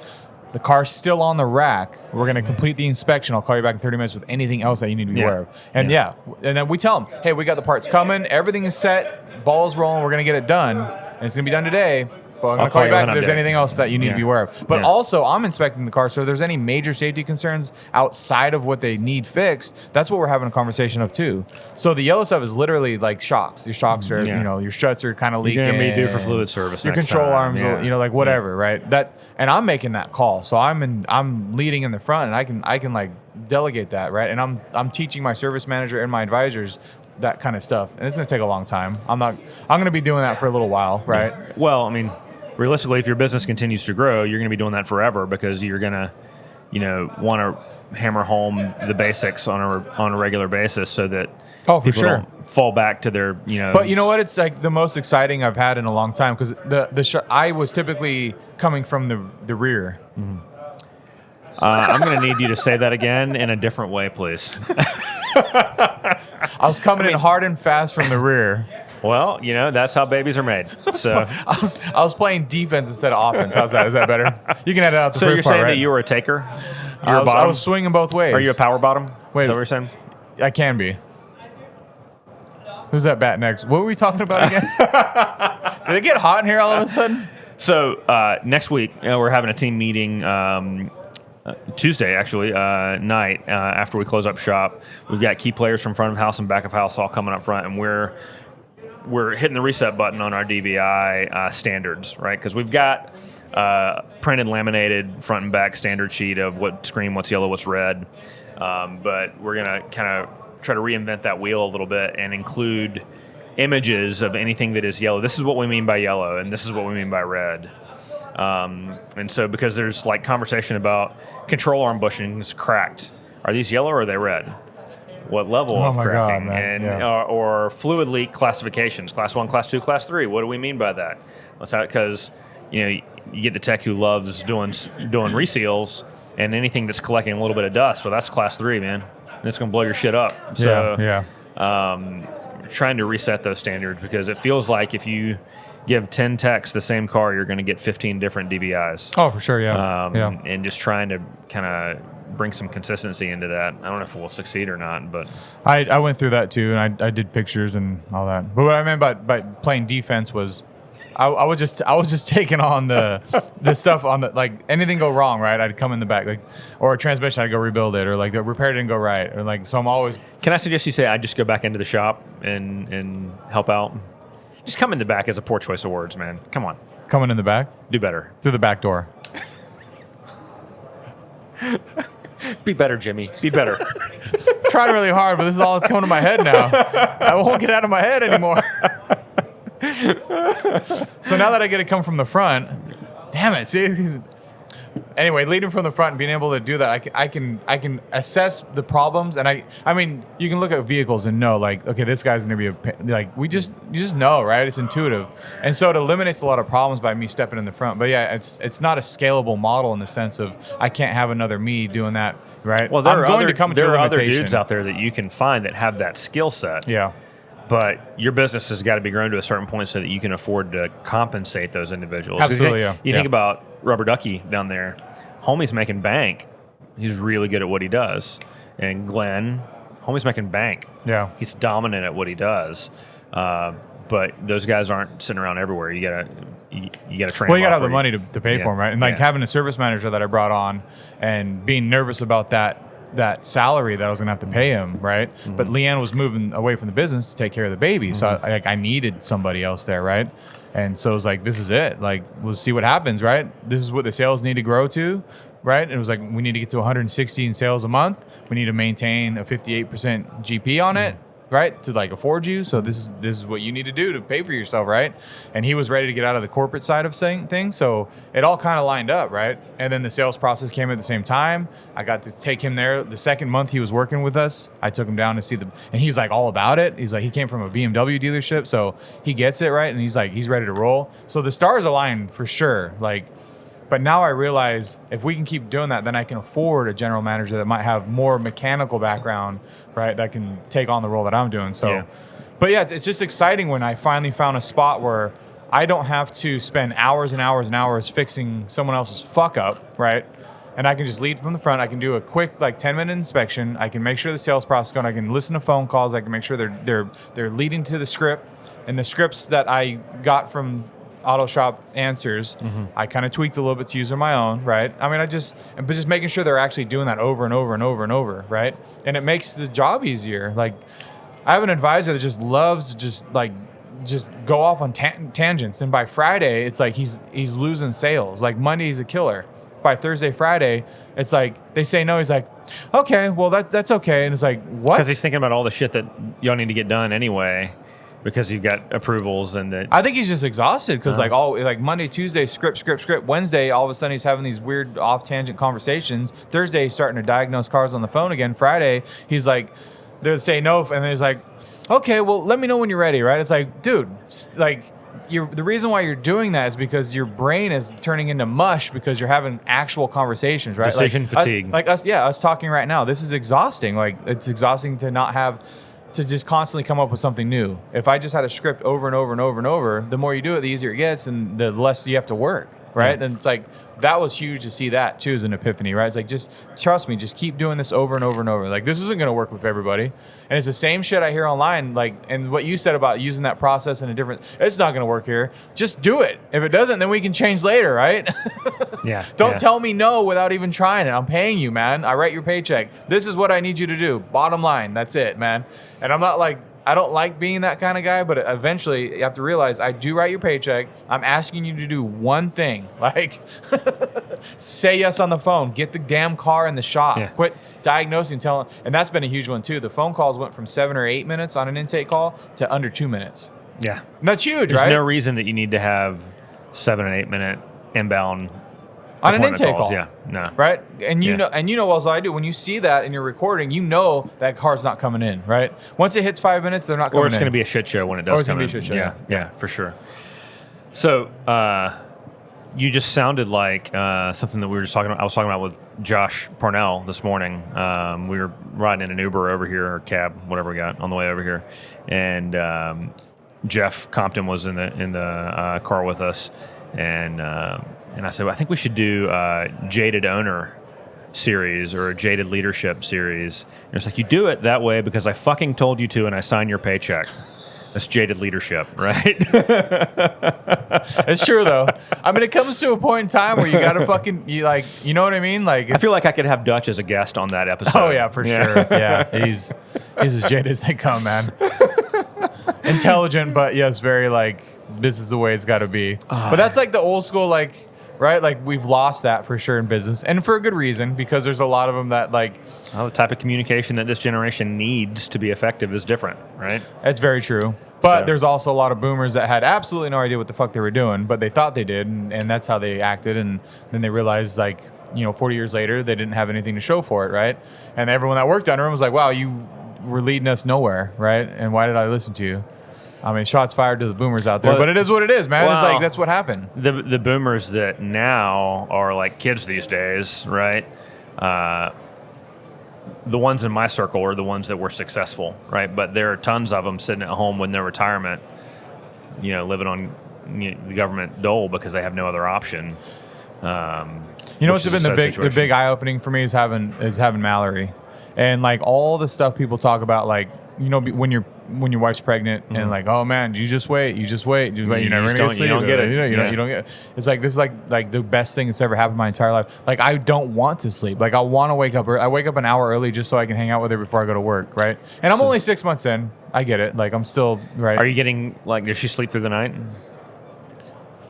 The car's still on the rack. We're going to complete the inspection. I'll call you back in 30 minutes with anything else that you need to be aware of. And and then we tell them, hey, we got the parts coming. Everything is set. Ball's rolling. We're going to get it done. And it's going to be done today. But I'm going to call you back if there's anything else that you need to be aware of. But also, I'm inspecting the car, so if there's any major safety concerns outside of what they need fixed, that's what we're having a conversation of too. So the yellow stuff is literally like shocks. Your shocks are, your struts are kind of leaking. You're going to be due for fluid service. Your control arms, like whatever, right? And I'm making that call, so I'm leading in the front, and I can like delegate that, right? And I'm teaching my service manager and my advisors that kind of stuff, and it's going to take a long time. I'm going to be doing that for a little while, right? Yeah. Well, I mean, realistically, if your business continues to grow, you're going to be doing that forever, because you're going to, want to hammer home the basics on a regular basis, so that people don't fall back to their, But you know what? It's like the most exciting I've had in a long time, because I was typically coming from the rear. Mm-hmm. I'm going to need you to say that again in a different way, please. I was coming in hard and fast from the rear. Well, that's how babies are made. So I was playing defense instead of offense. How's that? Is that better? You can edit out the so first you're part, saying right? that you were a taker? I was swinging both ways. Are you a power bottom? Wait, is that what you're saying? I can be. Who's that bat next? What were we talking about again? Did it get hot in here all of a sudden? So next week, we're having a team meeting Tuesday, actually, night after we close up shop. We've got key players from front of house and back of house all coming up front, and we're hitting the reset button on our DVI standards, right? Because we've got printed, laminated front and back standard sheet of what's green, what's yellow, what's red. But we're going to kind of try to reinvent that wheel a little bit and include images of anything that is yellow. This is what we mean by yellow, and this is what we mean by red. And so because there's like conversation about control arm bushings cracked. Are these yellow or are they red? What level of cracking? Or fluid leak classifications, class 1, class 2, class 3. What do we mean by that? Because you get the tech who loves doing reseals, and anything that's collecting a little bit of dust, well, that's class 3, man. And it's going to blow your shit up. So trying to reset those standards, because it feels like if you give 10 techs the same car, you're going to get 15 different DVIs. Oh, for sure, yeah. And just trying to kind of bring some consistency into that. I don't know if we'll succeed or not, but I went through that too, and I did pictures and all that. But what I meant by playing defense was I was just taking on the stuff on the, like, anything go wrong, right? I'd come in the back, like, or a transmission, I'd go rebuild it, or like the repair didn't go right, or like, so I'm always. Can I suggest you say I just go back into the shop and help out? Just come in the back as a poor choice of words, man. Come on. Coming in the back? Do better. Through the back door. Be better, Jimmy. Be better. Tried really hard, but this is all that's coming to my head now. I won't get out of my head anymore. So now that I get to come from the front, damn it. See, Anyway, leading from the front and being able to do that, I can assess the problems, and I mean, you can look at vehicles and know, like, okay, this guy's going to be like, you just know, right? It's intuitive, and so it eliminates a lot of problems by me stepping in the front. But yeah, it's not a scalable model in the sense of I can't have another me doing that, right? Well, there are other dudes out there that you can find that have that skill set. Yeah. But your business has got to be grown to a certain point so that you can afford to compensate those individuals. Absolutely, You think about Rubber Ducky down there. Homie's making bank. He's really good at what he does. And Glenn, homie's making bank. Yeah. He's dominant at what he does. But those guys aren't sitting around everywhere. You gotta train. Well, you them gotta up have the money to pay for them, right? And like having a service manager that I brought on and being nervous about that salary that I was gonna have to pay him, right? Mm-hmm. But Leanne was moving away from the business to take care of the baby, so I needed somebody else there, right? And so it was like, this is it. Like, we'll see what happens, right? This is what the sales need to grow to, right? And it was like, we need to get to 160 in sales a month. We need to maintain a 58% GP on it, right? To like afford you. So this is what you need to do to pay for yourself, right? And he was ready to get out of the corporate side of things. So it all kind of lined up, right? And then the sales process came at the same time. I got to take him there. The second month he was working with us, I took him down to see and he's like all about it. He's like, he came from a BMW dealership, so he gets it, right? And he's like, he's ready to roll. So the stars aligned for sure. Like, but now I realize if we can keep doing that, then I can afford a general manager that might have more mechanical background, right? That can take on the role that I'm doing. So, but yeah, it's just exciting when I finally found a spot where I don't have to spend hours and hours and hours fixing someone else's fuck up, right? And I can just lead from the front. I can do a quick 10-minute inspection. I can make sure the sales process is going. I can listen to phone calls. I can make sure they're leading to the script, and the scripts that I got from AutoShop Answers, I kind of tweaked a little bit to use on my own, right? I mean, but just making sure they're actually doing that over and over and over and over, right? And it makes the job easier. Like, I have an advisor that just loves to just go off on tangents, and by Friday, it's like he's losing sales. Like, Monday, he's a killer. By Thursday, Friday, it's like they say no. He's like, okay, well that's okay, and it's like, what? Because he's thinking about all the shit that y'all need to get done anyway. Because you've got approvals and that. I think he's just exhausted because like Monday, Tuesday, script. Wednesday, all of a sudden he's having these weird off tangent conversations. Thursday, he's starting to diagnose cars on the phone again. Friday, he's like, they'll say no, and then he's like, okay, well, let me know when you're ready, right? It's like, dude, like, the reason why you're doing that is because your brain is turning into mush because you're having actual conversations, right? Decision fatigue. Us talking right now. This is exhausting. Like, it's exhausting to not have. To just constantly come up with something new. If I just had a script over and over and over and over, the more you do it, the easier it gets and the less you have to work, right? And it's like, that was huge to see that too as an epiphany, right? It's like, just trust me, just keep doing this over and over and over. Like, this isn't going to work with everybody. And it's the same shit I hear online, like, and what you said about using that process in a different, it's not going to work here. Just do it. If it doesn't, then we can change later, right? Don't tell me no without even trying it. I'm paying you, man. I write your paycheck. This is what I need you to do. Bottom line. That's it, man. And I'm not like, I don't like being that kind of guy, but eventually you have to realize I do write your paycheck. I'm asking you to do one thing, like say yes on the phone, get the damn car in the shop, quit diagnosing, and that's been a huge one too. The phone calls went from 7 or 8 minutes on an intake call to under 2 minutes. Yeah. And that's huge, There's right? There's no reason that you need to have 7 and 8 minute inbound on an intake calls. call. Yeah, no. Right? And you know as I do, when you see that in your recording, you know that car's not coming in, right? Once it hits 5 minutes, they're not coming in. Or it's going to be a shit show when it does come in. Or it's going to be a shit show. Yeah, for sure. So, you just sounded like something that we were just talking about. I was talking about with Josh Parnell this morning. We were riding in an Uber over here, or cab, whatever we got, on the way over here. And Jeff Compton was in the car with us. And I said, well, I think we should do a Jaded Owner series or a Jaded Leadership series. And it's like, you do it that way because I fucking told you to and I signed your paycheck. That's Jaded Leadership, right? It's true, though. I mean, it comes to a point in time where you got to you know what I mean? Like, I feel like I could have Dutch as a guest on that episode. Oh, yeah, for sure. Yeah, he's as jaded as they come, man. Intelligent, but yes, very this is the way it's got to be. But that's like the old school, right? Like, we've lost that for sure in business, and for a good reason, because there's a lot of them that the type of communication that this generation needs to be effective is different, right? That's very true. But there's also a lot of boomers that had absolutely no idea what the fuck they were doing, but they thought they did, and that's how they acted. And then they realized, like, 40 years later, they didn't have anything to show for it, right? And everyone that worked under him was like, wow, you were leading us nowhere, right? And why did I listen to you? I mean, shots fired to the boomers out there, but it is what it is, man. It's like, that's what happened. The boomers that now are like kids these days, right? The ones in my circle are the ones that were successful, right? But there are tons of them sitting at home with their retirement, living on the government dole because they have no other option. What's been the big eye opening for me is having Mallory, and like all the stuff people talk about, like when your wife's pregnant and like, oh man, you just wait, you're never gonna get sleep. You don't get it. You don't get it. It's like this is like the best thing that's ever happened in my entire life. Like I don't want to sleep. Like I want to wake up. I wake up an hour early just so I can hang out with her before I go to work, right? And I'm only 6 months in. I get it. Like I'm still right. Are you getting does she sleep through the night?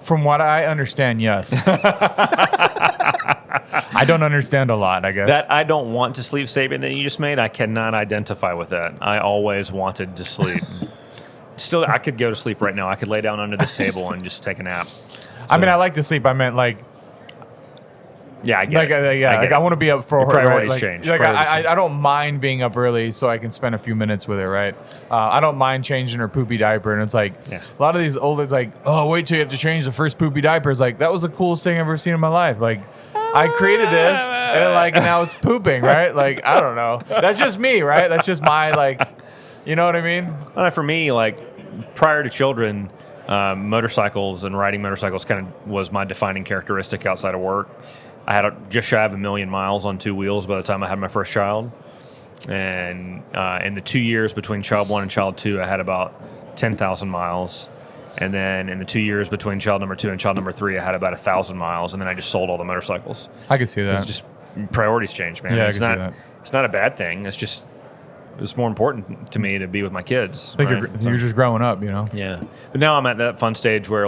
From what I understand, yes. I don't understand a lot, I guess. That I don't want to sleep statement that you just made, I cannot identify with that. I always wanted to sleep. Still, I could go to sleep right now. I could lay down under this table and just take a nap. I mean, I like to sleep. I meant like... Yeah, I get it. I want to be up for your her. Priorities right? change. I don't mind being up early so I can spend a few minutes with her, right? I don't mind changing her poopy diaper. And it's like, a lot of these old, it's like, oh, wait till you have to change the first poopy diaper. It's like, that was the coolest thing I've ever seen in my life. Like, I created this, and then, now it's pooping, right? Like, I don't know. That's just me, right? That's just my, you know what I mean? For me, prior to children, motorcycles and riding motorcycles kind of was my defining characteristic outside of work. I had just shy of 1 million miles on two wheels by the time I had my first child. And in the 2 years between child one and child two, I had about 10,000 miles. And then in the 2 years between child number two and child number three, I had about 1,000 miles. And then I just sold all the motorcycles. I can see that. It's just priorities change, man. Yeah, it's I can see that. It's not a bad thing. It's more important to me to be with my kids. I think you're just growing up, Yeah. But now I'm at that fun stage where,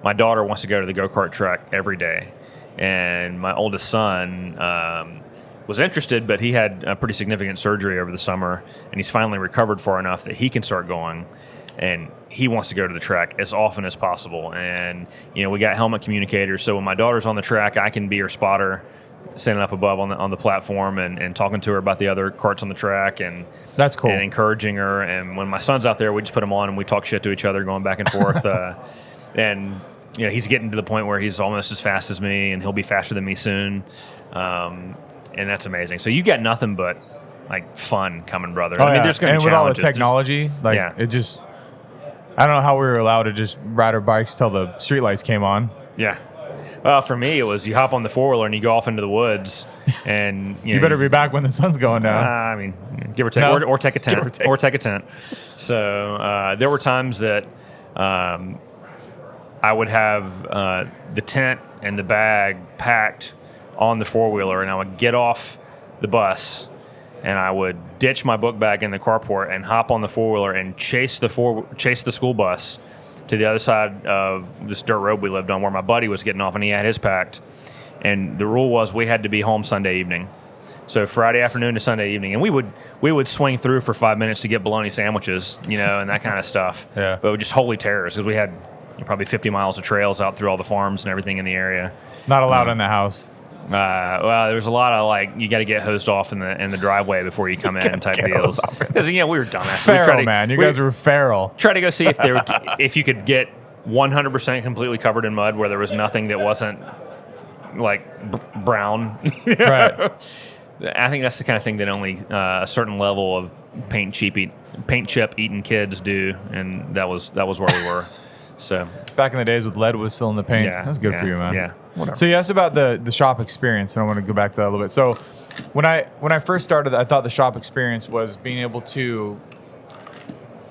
my daughter wants to go to the go-kart track every day. And my oldest son was interested, but he had a pretty significant surgery over the summer, and he's finally recovered far enough that he can start going. And he wants to go to the track as often as possible. And, we got helmet communicators. So when my daughter's on the track, I can be her spotter, standing up above on the platform and talking to her about the other carts on the track. And that's cool. And encouraging her. And when my son's out there, we just put him on and we talk shit to each other going back and forth. And he's getting to the point where he's almost as fast as me, and he'll be faster than me soon. And that's amazing. So you got nothing but fun coming, brother. Oh, I mean, there's going to be with all the challenges. technology, it just, I don't know how we were allowed to just ride our bikes till the streetlights came on. Yeah. Well, for me, it was you hop on the four-wheeler and you go off into the woods, and you better be back when the sun's going down. I mean, give or take, or take a tent, or take a tent. So there were times that I would have the tent and the bag packed on the four-wheeler, and I would get off the bus, and I would ditch my book bag in the carport and hop on the four-wheeler and chase the school bus to the other side of this dirt road we lived on where my buddy was getting off, and he had his packed. And the rule was we had to be home Sunday evening. So Friday afternoon to Sunday evening. And we would swing through for 5 minutes to get bologna sandwiches, and that kind of stuff. Yeah. But it was just holy terrors because we had probably 50 miles of trails out through all the farms and everything in the area. Not allowed in the house. Well, there's a lot of you got to get hosed off in the driveway before you come in type deals. Because we were dumbasses. Feral, man. You guys were feral. Try to go see if you could get 100% completely covered in mud where there was nothing that wasn't brown. Right. I think that's the kind of thing that only a certain level of paint chip eating kids do, and that was where we were. So back in the days with lead was still in the paint. Yeah, that's good for you, man. Yeah, whatever. So you asked about the shop experience, and I want to go back to that a little bit. So when I first started, I thought the shop experience was being able to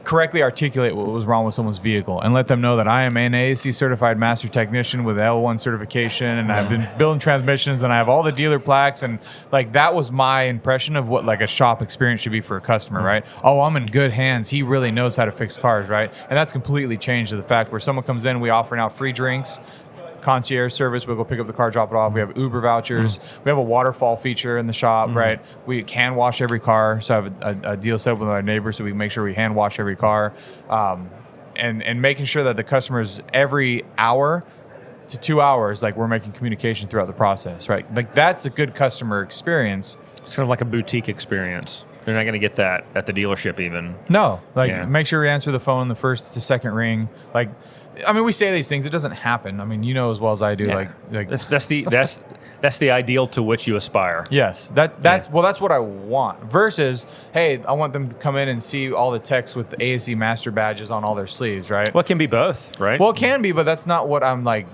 correctly articulate what was wrong with someone's vehicle and let them know that I am an AAC certified master technician with L1 certification, and I've been building transmissions, and I have all the dealer plaques, and that was my impression of what a shop experience should be for a customer, right? Oh, I'm in good hands. He really knows how to fix cars, right? And that's completely changed to the fact where someone comes in, we offering out free drinks, concierge service. We'll go pick up the car, drop it off. We have Uber vouchers. We have a waterfall feature in the shop, right? We can wash every car. So I have a deal set up with our neighbors so we make sure we hand wash every car. and making sure that the customers every hour to 2 hours, like we're making communication throughout the process, right? Like that's a good customer experience. It's kind of like a boutique experience. They're not going to get that at the dealership even. No, like make sure you answer the phone the first to second ring. Like, I mean, we say these things, it doesn't happen. I mean, you know as well as I do. Yeah. Like that's the ideal to which you aspire. Yes, that's what I want. Versus, hey, I want them to come in and see all the techs with the ASE master badges on all their sleeves, right? Well, it can be both, right? Well, it can be, but that's not what I'm like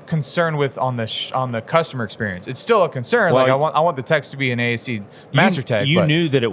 concerned with on the customer experience. It's still a concern. Well, like I want the techs to be an ASE master tech. You but knew that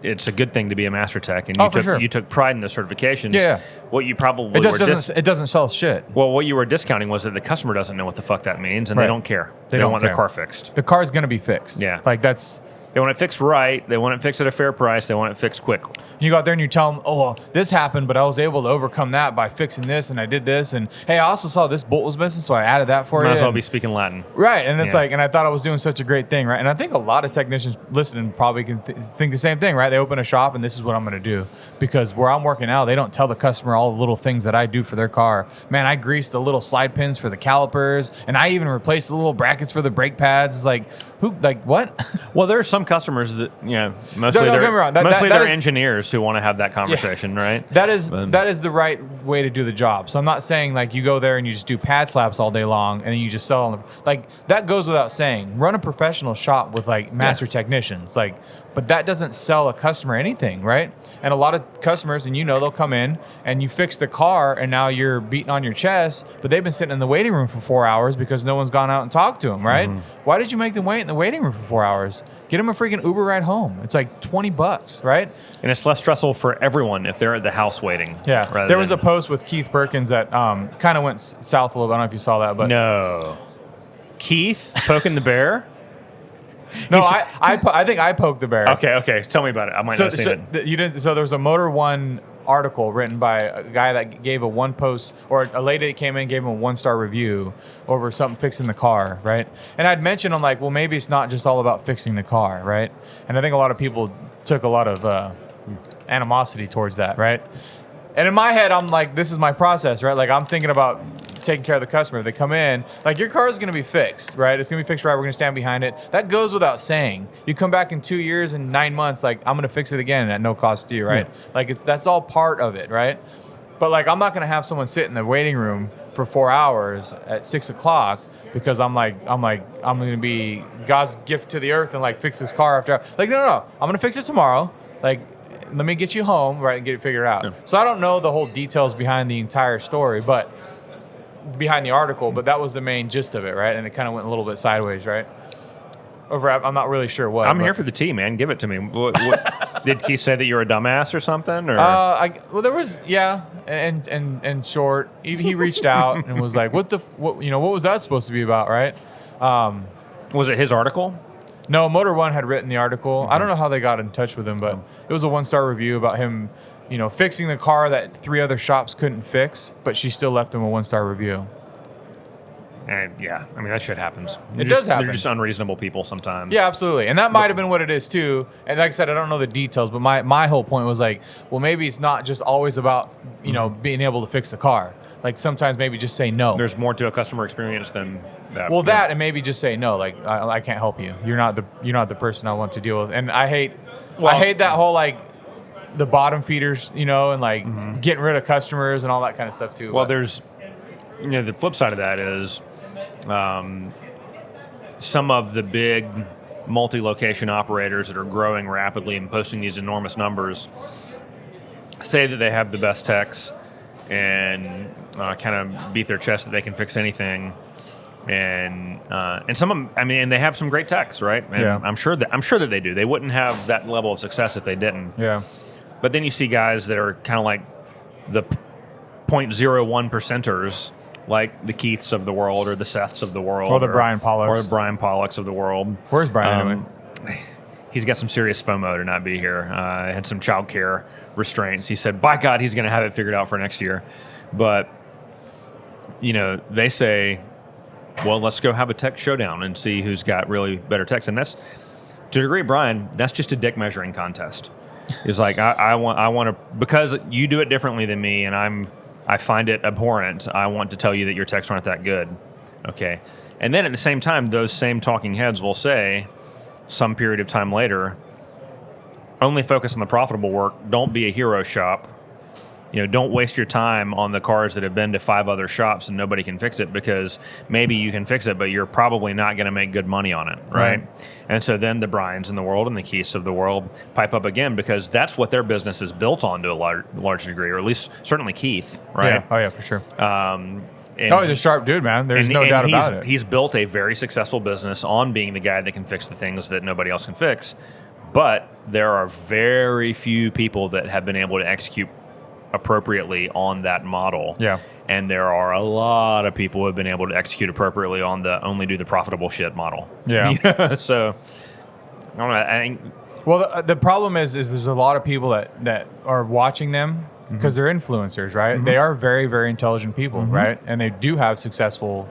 it's a good thing to be a master tech, and you took pride in the certifications. Yeah. What you probably it doesn't sell shit. Well, what you were discounting was that the customer doesn't know what the fuck that means, and Right. they don't care. They don't don't want care. their car fixed. The car's gonna be fixed. Yeah. like that's. They want it fixed right. They want it fixed at a fair price. They want it fixed quickly. You go out there and you tell them, oh, well, this happened, but I was able to overcome that by fixing this, and I did this, and hey, I also saw this bolt was missing, so I added that for you. Might as well and- be speaking Latin. Right, and it's Yeah. like, and I thought I was doing such a great thing, right? And I think a lot of technicians listening probably can think the same thing, right? They open a shop, and this is what I'm going to do. Because where I'm working now, they don't tell the customer all the little things that I do for their car. Man, I grease the little slide pins for the calipers, and I even replace the little brackets for the brake pads. It's like, what? Well, there are some customers that, mostly Don't get me wrong. That is- engineers who want to have that conversation, right? That is the right way to do the job. So I'm not saying like you go there and you just do pad slaps all day long and then you just sell on the like that goes without saying. Run a professional shop with like master technicians, like, but that doesn't sell a customer anything, right? And a lot of customers, and they'll come in and you fix the car and now you're beating on your chest, but they've been sitting in the waiting room for 4 hours because no one's gone out and talked to them, right? Why did you make them wait in the waiting room for 4 hours? Get them a freaking Uber ride home. It's like $20, right? And it's less stressful for everyone if they're at the house waiting. Yeah. There was a post with Keith Perkins that kind of went south a little bit. I don't know if you saw that, but No. Keith poking the bear? no, I think I poked the bear. Okay. Tell me about it. I might not have seen it. You didn't. So there was a Motor One article written by a guy that gave a one post, or a lady that came in and gave him a 1-star review over something fixing the car, right? And I'd mentioned, I'm like, well, maybe it's not just all about fixing the car, right? And I think a lot of people took a lot of animosity towards that, right? And in my head, I'm like, this is my process, right? Like, I'm thinking about taking care of the customer. They come in, like, your car is going to be fixed, right? It's going to be fixed right. We're going to stand behind it. That goes without saying. You come back in 2 years and 9 months, like, I'm going to fix it again at no cost to you, right? Like, that's all part of it, right? But, like, I'm not going to have someone sit in the waiting room for 4 hours at 6 o'clock because I'm going to be God's gift to the earth and, like, fix this car after. Like, no. I'm going to fix it tomorrow. Like, let me get you home, right, and get it figured out. Yeah. So I don't know the whole details behind the entire story, but behind the article, but that was the main gist of it, right? And it kind of went a little bit sideways, right? I'm not really in what. I'm here for the tea, man. Give it to me. What, did Keith say that you're a dumbass or something? Or well, there was, and short. He reached out and was like, what was that supposed to be about, right? Was it his article? No, Motor One had written the article. I don't know how they got in touch with him, but it was a 1-star review about him, fixing the car that 3 other shops couldn't fix, but she still left him a 1-star review. And yeah, I mean, that shit happens. It does happen. They're just unreasonable people sometimes. Yeah, absolutely. And that might have been what it is too. And like I said, I don't know the details, but my whole point was like, well, maybe it's not just always about, being able to fix the car. Like sometimes maybe just say no. There's more to a customer experience than that. Well, that and maybe just say no. Like I can't help you. You're not the person I want to deal with. And I hate that whole like the bottom feeders, and like getting rid of customers and all that kind of stuff too. Well, there's the flip side of that is some of the big multi-location operators that are growing rapidly and posting these enormous numbers say that they have the best techs and kind of beat their chest that they can fix anything. And some of them, I mean, and they have some great techs, right? And yeah. I'm sure that they do. They wouldn't have that level of success if they didn't. Yeah. But then you see guys that are kind of like the 0.01 percenters, like the Keiths of the world or the Seths of the world. Or the Brian Pollocks. Or the Brian Pollocks of the world. Where's Brian anyway? He's got some serious FOMO to not be here. Had some child care restraints. He said, by God, he's going to have it figured out for next year. But, they say, well, let's go have a tech showdown and see who's got really better techs. And that's, to a degree, Brian, that's just a dick measuring contest. Is like I want to, because you do it differently than me, and I find it abhorrent. I want to tell you that your techs aren't that good. Okay, and then at the same time, those same talking heads will say, some period of time later, only focus on the profitable work. Don't be a hero shop. Don't waste your time on the cars that have been to 5 other shops and nobody can fix it, because maybe you can fix it, but you're probably not going to make good money on it, right? And so then the Bryans in the world and the Keiths of the world pipe up again, because that's what their business is built on to a large degree, or at least certainly Keith, right? Yeah. Oh, yeah, for sure. And he's a sharp dude, man. There's no doubt about it. He's built a very successful business on being the guy that can fix the things that nobody else can fix. But there are very few people that have been able to execute appropriately on that model. Yeah. And there are a lot of people who have been able to execute appropriately on the only do the profitable shit model. Yeah. So, I don't know. Well, the problem is there's a lot of people that are watching them because they're influencers, right? They are very, very intelligent people, right? And they do have successful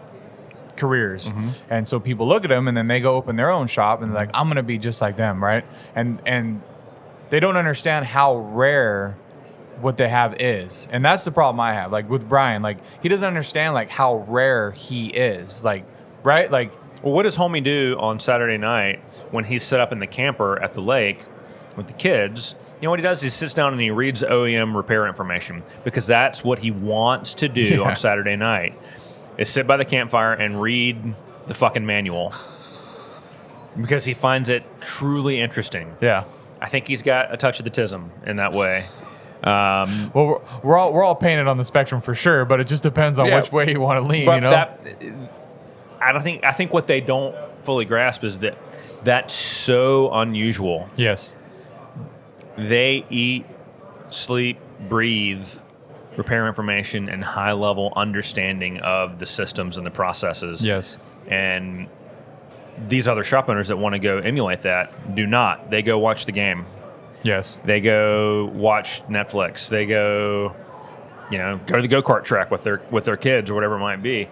careers. And so people look at them and then they go open their own shop and they're like, I'm going to be just like them, right? And they don't understand how rare what they have is. And that's the problem I have. Like with Brian, like he doesn't understand like how rare he is. Like, right? Like, well, what does homie do on Saturday night when he's set up in the camper at the lake with the kids? What he does is he sits down and he reads OEM repair information, because that's what he wants to do on Saturday night, is sit by the campfire and read the fucking manual, because he finds it truly interesting. Yeah. I think he's got a touch of the tism in that way. Well, we're all painted on the spectrum for sure, but it just depends on which way you want to lean. But I think what they don't fully grasp is that that's so unusual. Yes. They eat, sleep, breathe repair information and high level understanding of the systems and the processes. Yes. And these other shop owners that want to go emulate that do not. They go watch the game. Yes. They go watch Netflix. They go, go to the go-kart track with their kids or whatever it might be.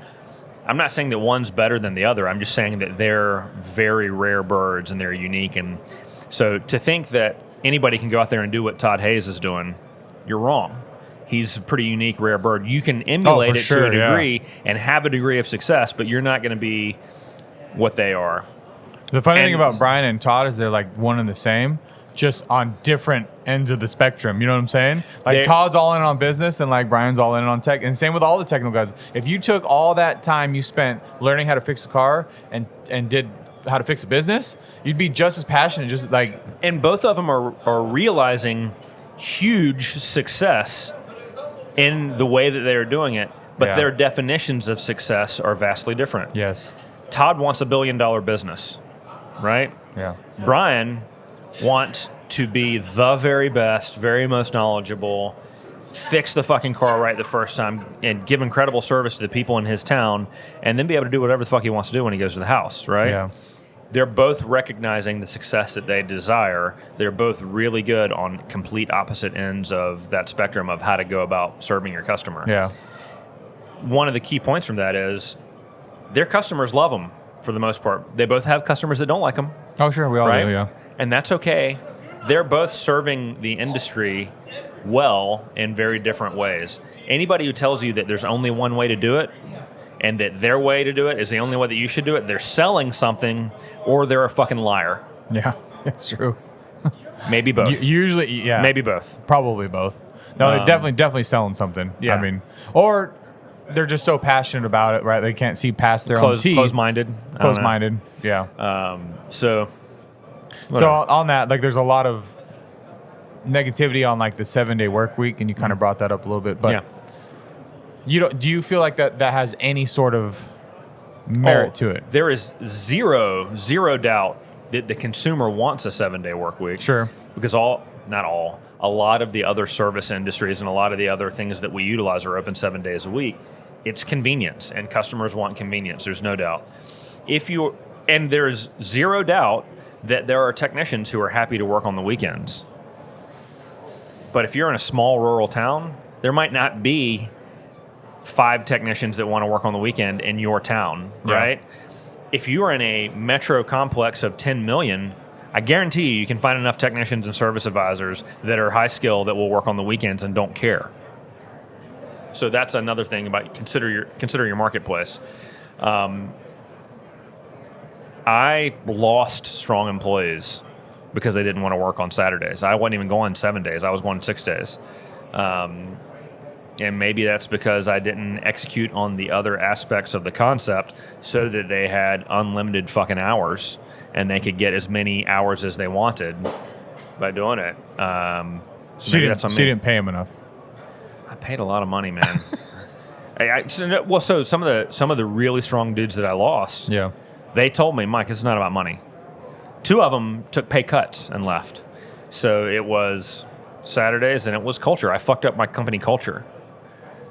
I'm not saying that one's better than the other. I'm just saying that they're very rare birds and they're unique. And so to think that anybody can go out there and do what Todd Hayes is doing, you're wrong. He's a pretty unique, rare bird. You can emulate it to a degree and have a degree of success, but you're not going to be what they are. The funny thing about Brian and Todd is they're like one and the same, just on different ends of the spectrum. You know what I'm saying? Like Todd's all in on business and like Brian's all in on tech. And same with all the technical guys. If you took all that time you spent learning how to fix a car and did how to fix a business, you'd be just as passionate, just like. And both of them are realizing huge success in the way that they're doing it, but their definitions of success are vastly different. Yes. Todd wants $1 billion business, right? Yeah. Brian wants to be the very best, very most knowledgeable, fix the fucking car right the first time, and give incredible service to the people in his town, and then be able to do whatever the fuck he wants to do when he goes to the house, right? Yeah. They're both recognizing the success that they desire. They're both really good on complete opposite ends of that spectrum of how to go about serving your customer. Yeah. One of the key points from that is their customers love them for the most part. They both have customers that don't like them. Oh, sure. We all do, yeah. And that's okay. They're both serving the industry well in very different ways. Anybody who tells you that there's only one way to do it and that their way to do it is the only way that you should do it, they're selling something or they're a fucking liar. Yeah, it's true. Maybe both. Usually, yeah. Maybe both. Probably both. No, they're definitely selling something. Yeah. I mean, or they're just so passionate about it, right? They can't see past their own teeth. Close-minded. Close-minded, yeah. So on that, like, there's a lot of negativity on like the 7-day work week, and you kind of brought that up a little bit. But do you feel like that has any sort of merit to it? There is zero doubt that the consumer wants a 7-day work week. Sure. Because a lot of the other service industries and a lot of the other things that we utilize are open 7 days a week. It's convenience, and customers want convenience. There's no doubt. And there's zero doubt that there are technicians who are happy to work on the weekends. But if you're in a small rural town, there might not be 5 technicians that want to work on the weekend in your town, right? If you are in a metro complex of 10 million, I guarantee you can find enough technicians and service advisors that are high skill that will work on the weekends and don't care. So that's another thing about consider your marketplace. I lost strong employees because they didn't want to work on Saturdays. I wasn't even going 7 days. I was going 6 days. And maybe that's because I didn't execute on the other aspects of the concept so that they had unlimited fucking hours and they could get as many hours as they wanted by doing it. So maybe that's on me. So you didn't pay them enough. I paid a lot of money, man. So some of the really strong dudes that I lost, Yeah. they told me, Mike, it's not about money. 2 of them took pay cuts and left. So it was Saturdays and it was culture. I fucked up my company culture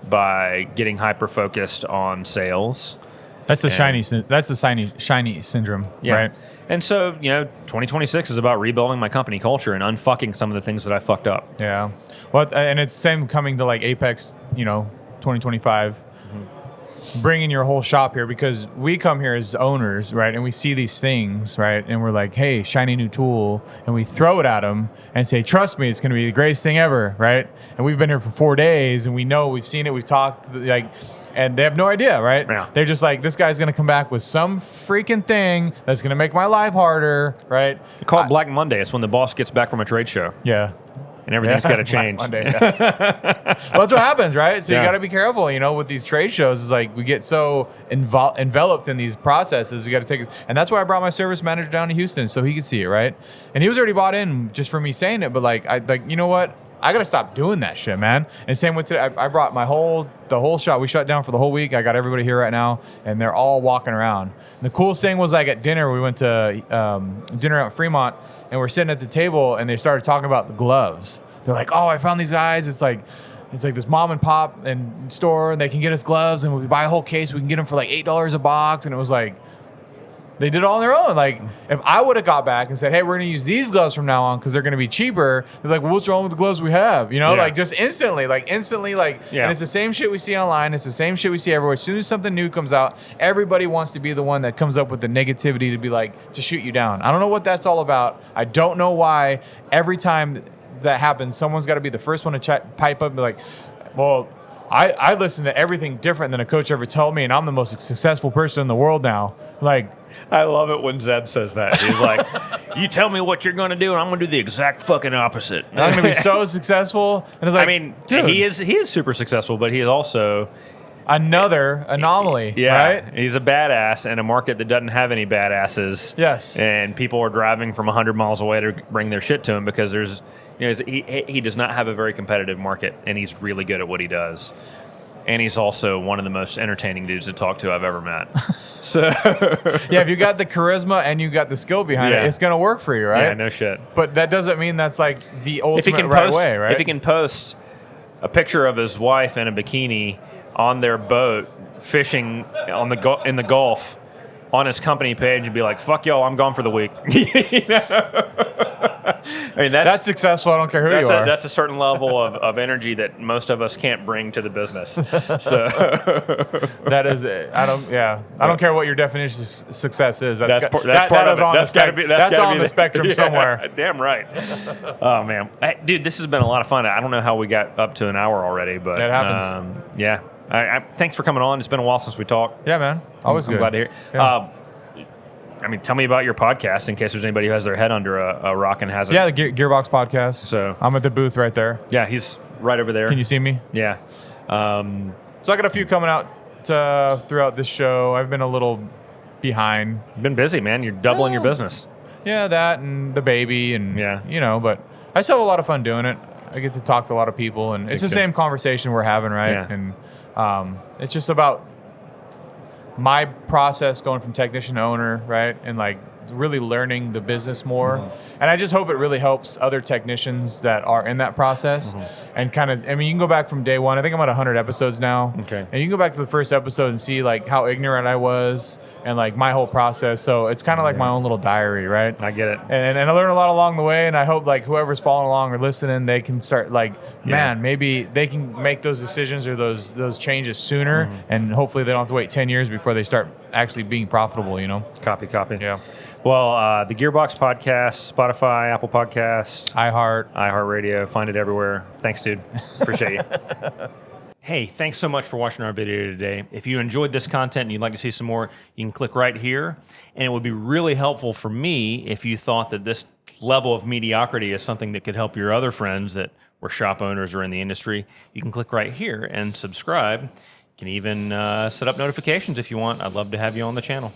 by getting hyper focused on sales. That's the shiny syndrome, right? And so, 2026 is about rebuilding my company culture and unfucking some of the things that I fucked up. Yeah. Well, and it's same coming to like Apex, 2025. Bringing your whole shop here, because we come here as owners, right? And we see these things, right? And we're like, hey, shiny new tool. And we throw it at them and say, trust me, it's going to be the greatest thing ever, right? And we've been here for 4 days and we know, we've seen it, we've talked, and they have no idea, right? Yeah. They're just like, this guy's going to come back with some freaking thing that's going to make my life harder, right? They call it Black Monday. It's when the boss gets back from a trade show. Yeah. And everything's got to change. Monday, yeah. Well, that's what happens, right? So you got to be careful, with these trade shows. Is like we get so enveloped in these processes. You got to take, and that's why I brought my service manager down to Houston so he could see it, right? And he was already bought in just for me saying it. But you know what? I got to stop doing that shit, man. And same with today. I brought the whole shop. We shut down for the whole week. I got everybody here right now, and they're all walking around. And the coolest thing was at dinner. We went to dinner out in Fremont. And we're sitting at the table, and they started talking about the gloves. They're like, "Oh, I found these guys. It's like this mom and pop and store, and they can get us gloves, and we buy a whole case. We can get them for like $8 a box." And it was like, they did it all on their own. Like, if I would have got back and said, "Hey, we're going to use these gloves from now on because they're going to be cheaper," they're like, "Well, what's wrong with the gloves we have?" Just instantly. And it's the same shit we see online. It's the same shit we see everywhere. As soon as something new comes out, everybody wants to be the one that comes up with the negativity to be like, to shoot you down. I don't know what that's all about. I don't know why every time that happens, someone's got to be the first one to pipe up and be like, well, I listen to everything different than a coach ever told me, and I'm the most successful person in the world now. Like, I love it when Zeb says that. He's like, you tell me what you're going to do, and I'm going to do the exact fucking opposite. And I'm going to be so successful. And it's like, dude, he is super successful, but he is also another anomaly, right? He's a badass in a market that doesn't have any badasses. Yes. And people are driving from 100 miles away to bring their shit to him because there's, he does not have a very competitive market, and he's really good at what he does. And he's also one of the most entertaining dudes to talk to I've ever met. So yeah, if you got the charisma and you got the skill behind it, it's going to work for you, right? Yeah, no shit. But that doesn't mean that's like the ultimate right way, right? If he can post a picture of his wife in a bikini on their boat fishing in the Gulf on his company page and be like, "Fuck y'all, I'm gone for the week." I mean, that's successful. I don't care who you are. That's a certain level of energy that most of us can't bring to the business. So that is it. I don't care what your definition of success is. That's on the spectrum somewhere. Damn right. Oh man, dude, this has been a lot of fun. I don't know how we got up to an hour already, but that happens. Yeah. Thanks for coming on. It's been a while since we talked. Yeah, man. Always I'm good. glad to hear. Yeah. Tell me about your podcast in case there's anybody who has their head under a rock and hasn't. Yeah, the Gearbox Podcast. So I'm at the booth right there. Yeah, he's right over there. Can you see me? Yeah. So I got a few coming out throughout this show. I've been a little behind. You've been busy, man. You're doubling your business. Yeah, that and the baby and, but I still have a lot of fun doing it. I get to talk to a lot of people, and it's the same conversation we're having, right? Yeah. And it's just about my process going from technician to owner, right? And like really learning the business more. Mm-hmm. And I just hope it really helps other technicians that are in that process. Mm-hmm. And kind of, you can go back from day one. I think I'm at 100 episodes now. Okay. And you can go back to the first episode and see like how ignorant I was and like my whole process. So it's kind of like my own little diary, right? I get it. And I learned a lot along the way. And I hope like whoever's following along or listening, they can start like, man, maybe they can make those decisions or those changes sooner. Mm-hmm. And hopefully they don't have to wait 10 years before they start actually being profitable, Copy. Yeah. Well, the Gearbox Podcast, Spotify, Apple Podcasts, iHeartRadio, find it everywhere. Thanks, dude. Appreciate you. Hey, thanks so much for watching our video today. If you enjoyed this content and you'd like to see some more, you can click right here. And it would be really helpful for me if you thought that this level of mediocrity is something that could help your other friends that were shop owners or in the industry. You can click right here and subscribe. You can even set up notifications if you want. I'd love to have you on the channel.